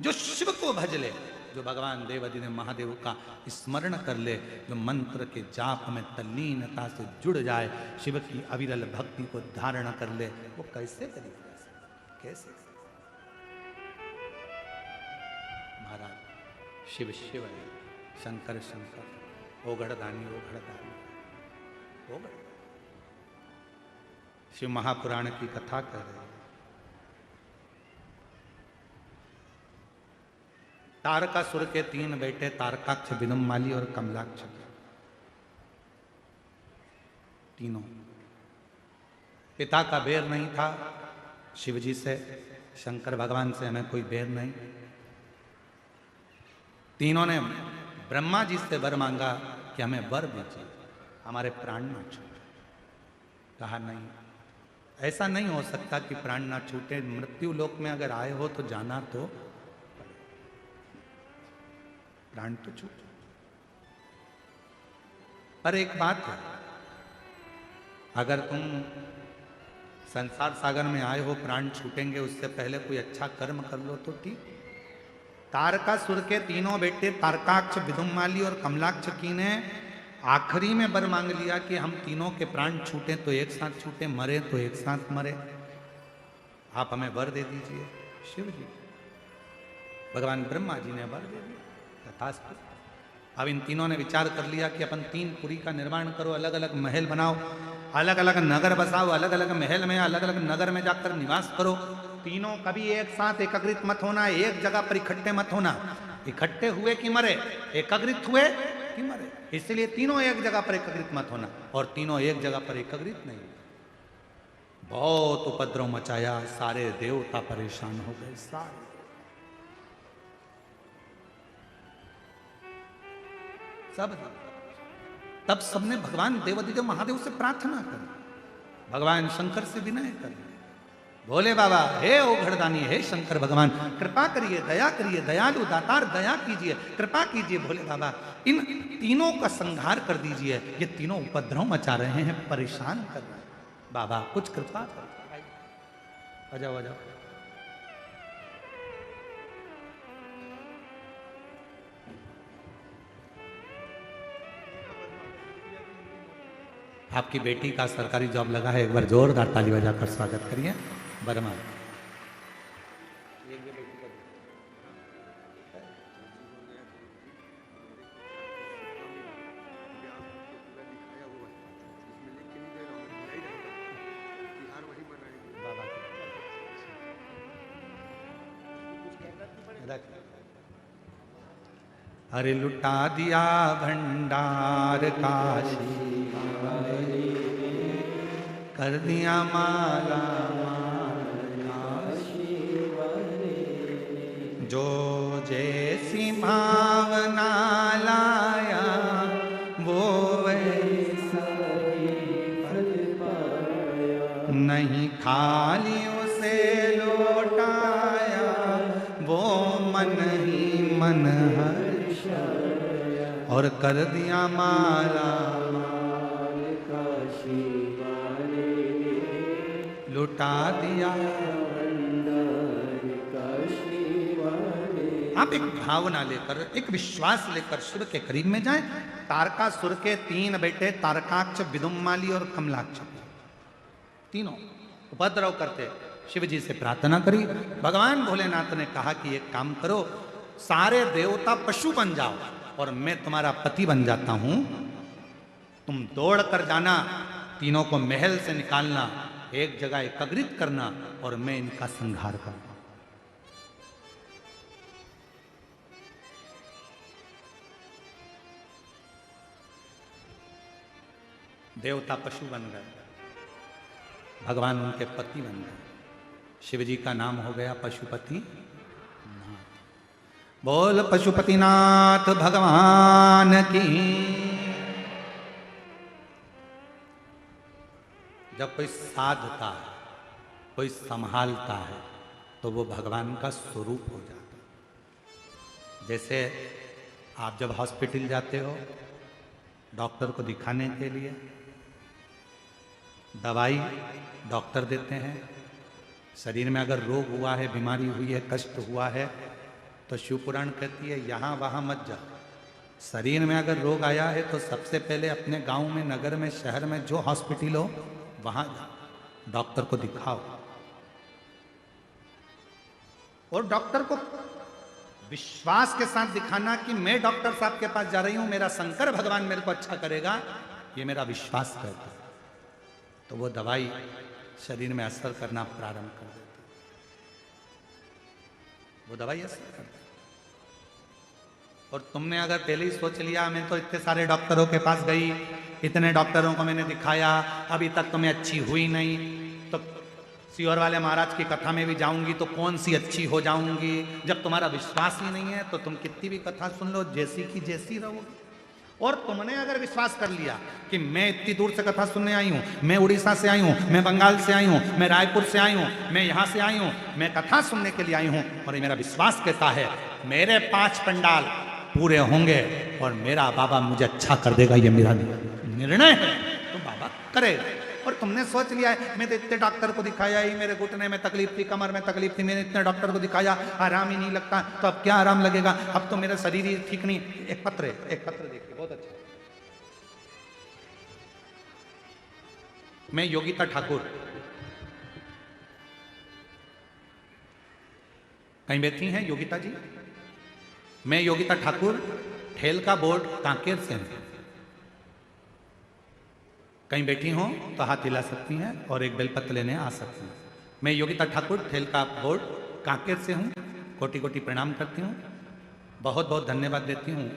जो शिव को भज ले, जो भगवान देवाधिदेव महादेव का स्मरण कर ले, जो मंत्र के जाप में तल्लीनता से जुड़ जाए, शिव की अविरल भक्ति को धारण कर ले, वो कैसे गरीब रह सकता, कैसे? महाराज, शिव शिव है, शंकर शंकर, ओगढ़दानी ओगढ़दानी ओगढ़। शिव महापुराण की कथा कर रहे हैं। तारकासुर के 3 बेटे, तारकाक्ष, विदुम्माली और कमलाक्ष, तीनों। पिता का बैर नहीं था शिवजी से, शंकर भगवान से हमें कोई बैर नहीं। तीनों ने ब्रह्मा जी से वर मांगा कि हमें वर दीजिए, हमारे प्राण ना छूटे। कहा नहीं, ऐसा नहीं हो सकता कि प्राण ना छूटे। मृत्यु लोक में अगर आए हो तो जाना तो प्राण तो छूट। पर एक बात है, अगर तुम संसार सागर में आए हो, प्राण छूटेंगे उससे पहले कोई अच्छा कर्म कर लो तो ठीक। तारकासुर के तीनों बेटे तारकाक्ष, विदुम्माली और कमलाक्ष की ने आखिरी में वर मांग लिया कि हम तीनों के प्राण छूटे तो एक साथ छूटे, मरे तो एक साथ मरे, आप हमें वर दे दीजिए। शिव जी, भगवान ब्रह्मा जी ने वर दे दिया, तथास्तु। अब इन तीनों ने विचार कर लिया कि अपन 3 पुरी का निर्माण करो, अलग अलग महल बनाओ, अलग अलग नगर बसाओ, अलग अलग महल में अलग अलग नगर में जाकर निवास करो। तीनों कभी एक साथ एकाग्रित मत होना, एक जगह पर इकट्ठे मत होना। इकट्ठे हुए कि मरे, एकाग्रित हुए कि मरे, इसलिए तीनों एक जगह पर एकाग्रित मत होना। और तीनों एक जगह पर एकाग्रित नहीं, बहुत उपद्रव मचाया, सारे देवता परेशान हो गए, सारे। सब तब सबने भगवान देवाधिदेव महादेव से प्रार्थना करी, भगवान शंकर से विनय कर, भोले बाबा, हे ओघड़दानी, हे शंकर भगवान, कृपा करिए, दया करिए, दयालु दातार दया कीजिए, कृपा कीजिए भोले बाबा, इन तीनों का संहार कर दीजिए, ये तीनों उपद्रव मचा रहे हैं, परेशान कर रहे हैं, बाबा कुछ कृपा कर। आ जाओ आ जाओ। आपकी बेटी का सरकारी जॉब लगा है, एक बार जोरदार ताली बजाकर स्वागत करिए। वर्मा अरे लुटा दिया भंडार काशी, कर दिया माला जो जैसी भावना लाया वो वैसा ही फल पाया, नहीं खाली उसे लौटाया वो मन ही मन हर्षाया, और कर दिया माला लुटा दिया। आप एक भावना लेकर, एक विश्वास लेकर शिव के करीब में जाएं। तारकासुर के 3 बेटे तारकाक्ष, विदुम्माली और कमलाक्ष, तीनों उपद्रव करते, शिव जी से प्रार्थना करी। भगवान भोलेनाथ ने कहा कि एक काम करो, सारे देवता पशु बन जाओ और मैं तुम्हारा पति बन जाता हूं, तुम दौड़ कर जाना, तीनों को महल से निकालना, एक जगह एकत्रित करना और मैं इनका संहार करना। देवता पशु बन गए, भगवान उनके पति बन गए, शिव जी का नाम हो गया पशुपति नाथ। बोल पशुपतिनाथ भगवान की। जब कोई साधता है, कोई संभालता है, तो वो भगवान का स्वरूप हो जाता है। जैसे आप जब हॉस्पिटल जाते हो डॉक्टर को दिखाने के लिए, दवाई डॉक्टर देते हैं, शरीर में अगर रोग हुआ है, बीमारी हुई है, कष्ट हुआ है, तो शिव पुराण कहती है यहाँ वहाँ मत जाओ। शरीर में अगर रोग आया है तो सबसे पहले अपने गांव में, नगर में, शहर में जो हॉस्पिटल हो वहां जाओ, डॉक्टर को दिखाओ। और डॉक्टर को विश्वास के साथ दिखाना कि मैं डॉक्टर साहब के पास जा रही हूं, मेरा शंकर भगवान मेरे को अच्छा करेगा, ये मेरा विश्वास करता है। तो वो दवाई शरीर में असर करना प्रारंभ कर देती, वो दवाई असर करती। और तुमने अगर पहले ही सोच लिया मैं तो इतने सारे डॉक्टरों के पास गई, इतने डॉक्टरों को मैंने दिखाया, अभी तक तो मैं अच्छी हुई नहीं, तो सियोर वाले महाराज की कथा में भी जाऊंगी तो कौन सी अच्छी हो जाऊंगी। जब तुम्हारा विश्वास ही नहीं है तो तुम कितनी भी कथा सुन लो, जैसी की जैसी रहोगी। और तुमने अगर विश्वास कर लिया कि मैं इतनी दूर से कथा सुनने आई हूँ, मैं उड़ीसा से आई हूँ, मैं बंगाल से आई हूँ, मैं रायपुर से आई हूँ, मैं यहाँ से आई हूँ, मैं कथा सुनने के लिए आई हूँ, और ये मेरा विश्वास कहता है मेरे 5 पंडाल पूरे होंगे और मेरा बाबा मुझे अच्छा कर देगा, ये मेरा निर्णय है, तो बाबा करेगा। और पर तुमने सोच लिया है मैं तो इतने डॉक्टर को दिखाया ही, मेरे घुटने में तकलीफ थी, कमर में तकलीफ थी, मैंने इतने डॉक्टर को दिखाया, आराम ही नहीं लगता, तो अब क्या आराम लगेगा, अब तो मेरा शरीर ही ठीक नहीं। एक पत्र देखिए बहुत अच्छा। मैं योगिता ठाकुर, कहीं बैठी हैं योगिता जी? मैं योगिता ठाकुर, ठेल का बोर्ड कांकेर से हूं। कहीं बैठी हो तो हाथ हिला सकती हैं और एक बेलपत्र लेने आ सकती हैं। मैं योगिता ठाकुर, ठेल का बोर्ड कांकेर से हूं। कोटि कोटि प्रणाम करती हूं, बहुत बहुत धन्यवाद देती हूं।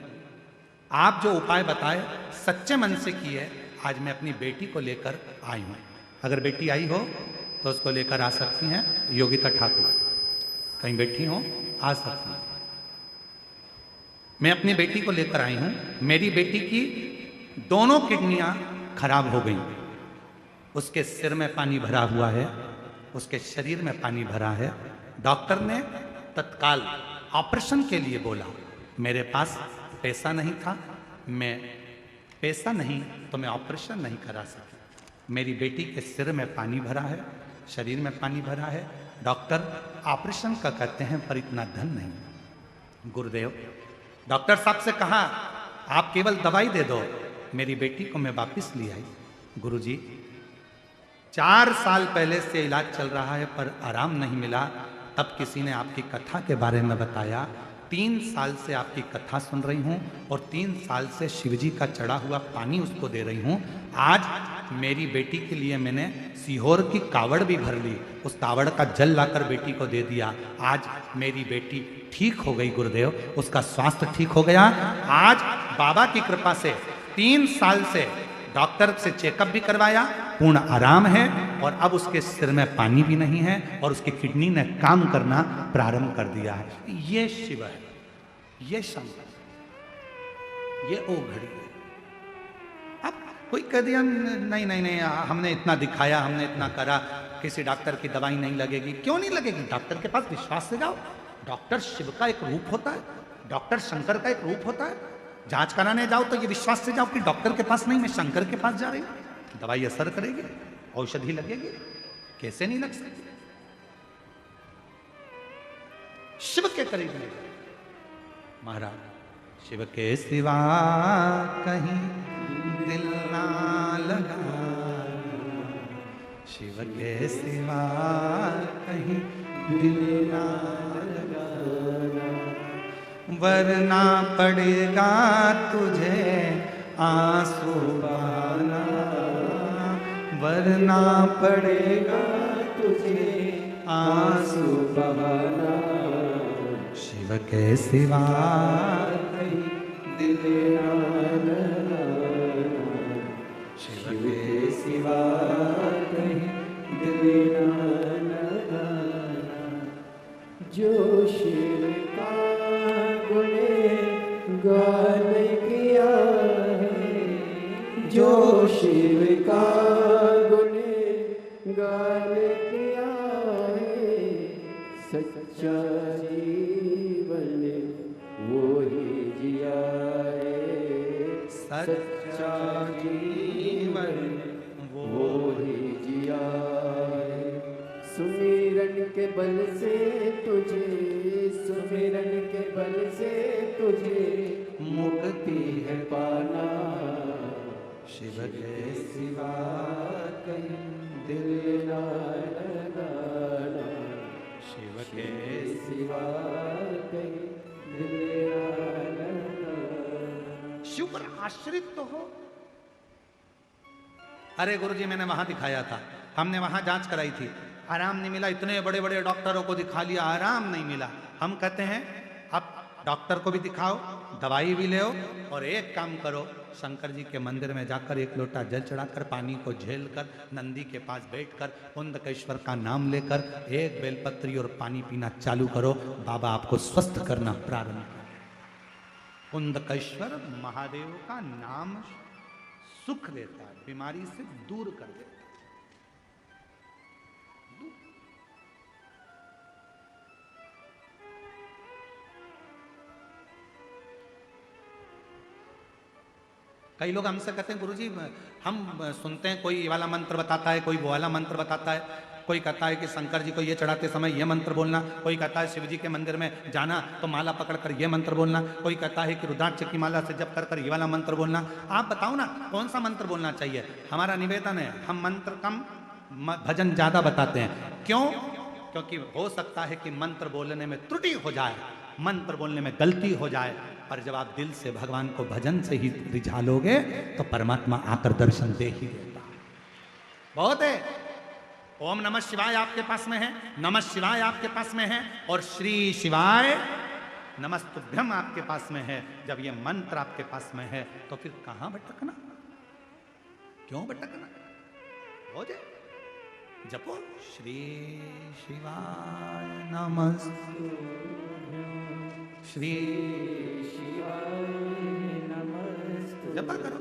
आप जो उपाय बताए सच्चे मन से किए, आज मैं अपनी बेटी को लेकर आई हूं। अगर बेटी आई हो तो उसको लेकर आ सकती हैं, योगिता ठाकुर कहीं बैठी हो आ सकती हैं। मैं अपनी बेटी को लेकर आई हूं। मेरी बेटी की दोनों किडनियां खराब हो गई, उसके सिर में पानी भरा हुआ है, उसके शरीर में पानी भरा है। डॉक्टर ने तत्काल ऑपरेशन के लिए बोला। मेरे पास पैसा नहीं था, मैं पैसा नहीं तो मैं ऑपरेशन नहीं करा सकी। मेरी बेटी के सिर में पानी भरा है, शरीर में पानी भरा है। डॉक्टर ऑपरेशन का कहते हैं पर इतना धन नहीं। गुरुदेव, डॉक्टर साहब से कहा आप केवल दवाई दे दो। मेरी बेटी को मैं वापस ले आई। गुरुजी, 4 साल पहले से इलाज चल रहा है पर आराम नहीं मिला। तब किसी ने आपकी कथा के बारे में बताया। 3 साल से आपकी कथा सुन रही हूँ और 3 साल से शिवजी का चढ़ा हुआ पानी उसको दे रही हूँ। आज मेरी बेटी के लिए मैंने सीहोर की कावड़ भी भर ली, उस कावड़ का जल लाकर बेटी को दे दिया। आज मेरी बेटी ठीक हो गई गुरुदेव, उसका स्वास्थ्य ठीक हो गया। आज बाबा की कृपा से 3 साल से डॉक्टर से चेकअप भी करवाया, पूर्ण आराम है और अब उसके सिर में पानी भी नहीं है और उसकी किडनी ने काम करना प्रारंभ कर दिया है। ये शिव है, ये शंकर, ये ओ घड़ी है। अब कोई कह दिया नहीं नहीं नहीं, हमने इतना दिखाया, हमने इतना करा, किसी डॉक्टर की दवाई नहीं लगेगी। क्यों नहीं लगेगी? डॉक्टर के पास विश्वास से जाओ। डॉक्टर शिव का एक रूप होता है, डॉक्टर शंकर का एक रूप होता है। जांच कराने जाओ तो ये विश्वास से जाओ कि डॉक्टर के पास नहीं, मैं शंकर के पास जा रही हूं। दवाई असर करेगी, औषधि लगेगी, कैसे नहीं लग सकती? शिव के करीब नहीं। महाराज, शिव के सिवा कहीं दिल ना लगा, शिव के सिवा कहीं दिल ना लगा, वरना पड़ेगा तुझे आंसू बहाना, वरना पड़ेगा तुझे आंसू बहाना। शिव के सिवा कहीं दिल ना लगाना, शिव के सिवा कहीं दिल ना लगाना। जो शिव का गुणगान किया है, जो शिव का गुणगान किया है, सच्चा जीवन वो ही जिया है, सच्चा जीवन वो ही जिया है। सुमिरन के बल से तुझे, सुमिरन के बल से तुझे मुक्ति है पाना। शिव के सिवा कहीं दिल ना लगाना, शिव के सिवा कहीं दिल ना लगाना। शिव पर आश्रित तो हो। अरे गुरुजी, मैंने वहां दिखाया था, हमने वहां जांच कराई थी, आराम नहीं मिला। इतने बड़े बड़े डॉक्टरों को दिखा लिया, आराम नहीं मिला। हम कहते हैं अब डॉक्टर को भी दिखाओ, दवाई भी ले और एक काम करो, शंकर जी के मंदिर में जाकर एक लोटा जल चढ़ाकर, पानी को झेल कर, नंदी के पास बैठकर, कुंदकेश्वर का नाम लेकर एक बेलपत्री और पानी पीना चालू करो। बाबा आपको स्वस्थ करना प्रारंभ कर। कुंदकेश्वर महादेव का नाम सुख देता है, बीमारी से दूर कर देता है। कई लोग हमसे कहते हैं गुरुजी हम सुनते हैं कोई ये वाला मंत्र बताता है, कोई वो वाला मंत्र बताता है, कोई कहता है कि शंकर जी को ये चढ़ाते समय ये मंत्र बोलना, कोई कहता है शिव जी के मंदिर में जाना तो माला पकड़कर ये मंत्र बोलना, कोई कहता है कि रुद्राक्ष की माला से जप कर ये वाला मंत्र बोलना। आप बताओ ना कौन सा मंत्र बोलना चाहिए। हमारा निवेदन है हम मंत्र कम भजन ज्यादा बताते हैं। क्यों? क्योंकि हो सकता है कि मंत्र बोलने में त्रुटि हो जाए, मंत्र बोलने में गलती हो जाए, पर जब आप दिल से भगवान को भजन से ही रिझा लोगे तो परमात्मा आकर दर्शन दे ही देता। बहुत है। ओम नमः शिवाय आपके पास में है, नमः शिवाय आपके पास में है, और श्री शिवाय नमस्तुभ्यम आपके पास में है। जब ये मंत्र आपके पास में है तो फिर कहां भटकना, क्यों भटकना? हो जाए जपो श्री शिवाय नमस्तुभ्यम, श्री शिवाय नमस्तुभ्यम जपा करो।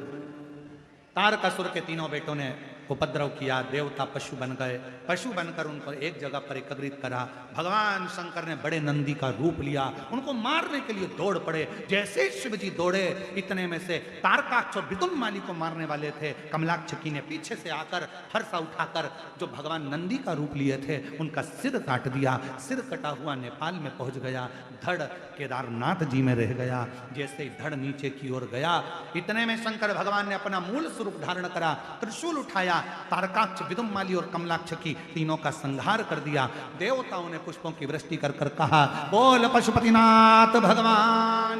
तारकासुर के तीनों बेटों ने उपद्रव किया, देवता पशु बन गए, पशु बनकर उनको एक जगह पर एकत्रित करा। भगवान शंकर ने बड़े नंदी का रूप लिया, उनको मारने के लिए दौड़ पड़े। जैसे शिव जी दौड़े, इतने में से तारकाक्ष और विदुन माली को मारने वाले थे, कमलाक्षकी ने पीछे से आकर फरसा उठाकर जो भगवान नंदी का रूप लिए थे उनका सिर काट दिया। सिर कटा हुआ नेपाल में पहुंच गया, धड़ केदारनाथ जी में रह गया। जैसे ही धड़ नीचे की ओर गया, इतने में शंकर भगवान ने अपना मूल स्वरूप धारण करा, त्रिशूल उठाया, तारकाक्ष, विदुम्माली और कमलाक्षकी तीनों का संहार कर दिया। देवताओं ने पुष्पों की वृष्टि कर कर कहा, बोल पशुपतिनाथ भगवान।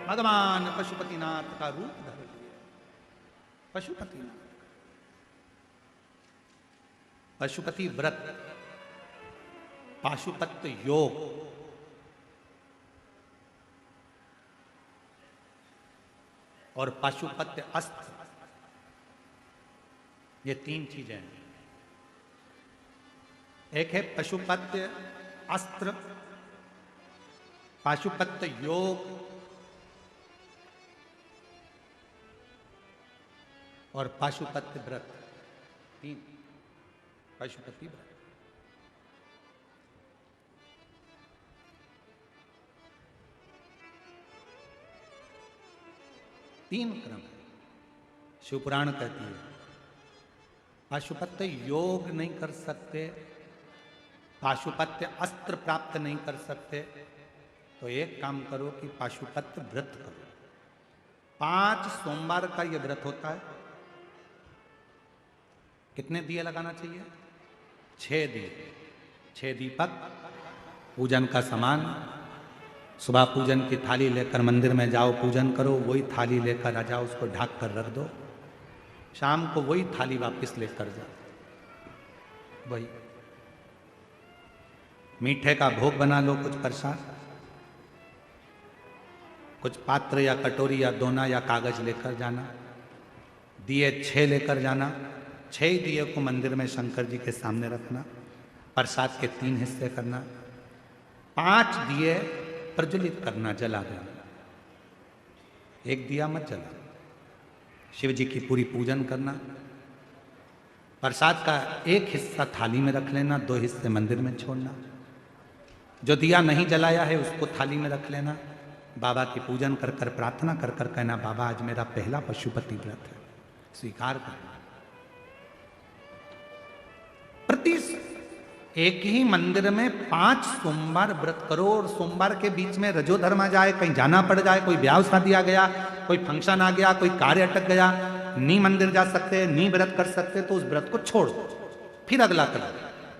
भगवान पशुपतिनाथ का रूप धर लिया। पशुपतिनाथ, पशुपति व्रत, पाशुपत्य योग, और पाशुपत्य अस्त्र, ये तीन चीजें हैं। एक है पशुपत्य अस्त्र, पाशुपत्य योग और पाशुपत्य व्रत। तीन पशुपति व्रत। तीन क्रम है। शिवपुराण कहती है पाशुपत्य योग नहीं कर सकते, पाशुपत्य अस्त्र प्राप्त नहीं कर सकते, तो एक काम करो कि पाशुपत्य व्रत करो। 5 सोमवार का यह व्रत होता है। कितने दिए लगाना चाहिए? 6 दिए, 6 दीपक, पूजन का सामान। सुबह पूजन की थाली लेकर मंदिर में जाओ, पूजन करो, वही थाली लेकर आ जाओ, उसको ढक कर रख दो। शाम को वही थाली वापस लेकर जाओ। वही मीठे का भोग बना लो, कुछ प्रसाद, कुछ पात्र या कटोरी या दोना या कागज लेकर जाना। दिए 6 लेकर जाना। 6 दिए को मंदिर में शंकर जी के सामने रखना। प्रसाद के 3 हिस्से करना। 5 दिए प्रज्वलित करना, जला देना। 1 दिया मत जला। शिव जी की पूरी पूजन करना। प्रसाद का 1 हिस्सा थाली में रख लेना, 2 हिस्से मंदिर में छोड़ना। जो दिया नहीं जलाया है उसको थाली में रख लेना। बाबा की पूजन कर कर प्रार्थना कर कर कहना, बाबा आज मेरा पहला पशुपति व्रत है, स्वीकार करना। प्रति एक ही मंदिर में 5 सोमवार व्रत करो, और सोमवार के बीच में रजोधर्म आ जाए, कहीं जाना पड़ जाए, कोई ब्याह शादी आ गया, कोई फंक्शन आ गया, कोई कार्य अटक गया, नहीं मंदिर जा सकते, नहीं व्रत कर सकते, तो उस व्रत को छोड़ दो, फिर अगला करो।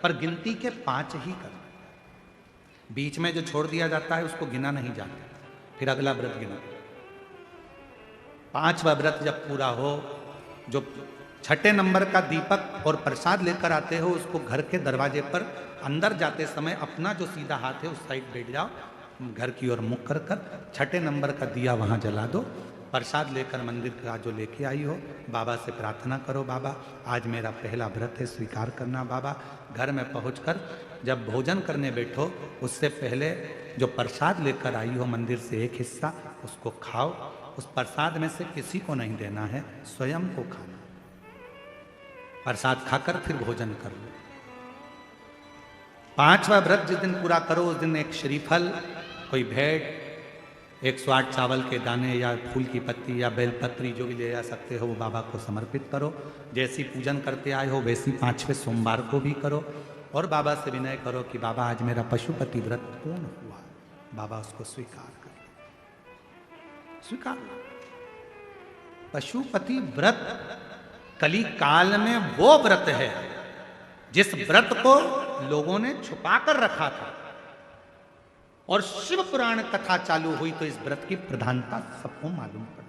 पर गिनती के 5 ही करो। बीच में जो छोड़ दिया जाता है उसको गिना नहीं जाता, फिर अगला व्रत गिना। 5वां व्रत जब पूरा हो, जो 6ठे नंबर का दीपक और प्रसाद लेकर आते हो, उसको घर के दरवाजे पर अंदर जाते समय अपना जो सीधा हाथ है उस साइड बैठ जाओ, घर की ओर मुख कर कर 6ठे नंबर का दिया वहां जला दो। प्रसाद लेकर मंदिर का जो लेके आई हो, बाबा से प्रार्थना करो, बाबा आज मेरा पहला व्रत है, स्वीकार करना बाबा। घर में पहुंचकर जब भोजन करने बैठो, उससे पहले जो प्रसाद लेकर आई हो मंदिर से 1 हिस्सा उसको खाओ। उस प्रसाद में से किसी को नहीं देना है, स्वयं को खाना। प्रसाद खाकर फिर भोजन कर लो। 5वां व्रत जिस दिन पूरा करो, उस दिन एक श्रीफल, कोई भेंट 108 चावल के दाने या फूल की पत्ती या बेलपत्री जो भी ले जा सकते हो वो बाबा को समर्पित करो। जैसी पूजन करते आए हो वैसी 5वें सोमवार को भी करो और बाबा से विनय करो कि बाबा आज मेरा पशुपति व्रत पूर्ण हुआ। बाबा उसको स्वीकार कर, स्वीकार। पशुपति व्रत कली काल में वो व्रत है जिस व्रत को लोगों ने छुपा कर रखा था और शिव पुराण कथा चालू हुई तो इस व्रत की प्रधानता सबको मालूम पड़ी।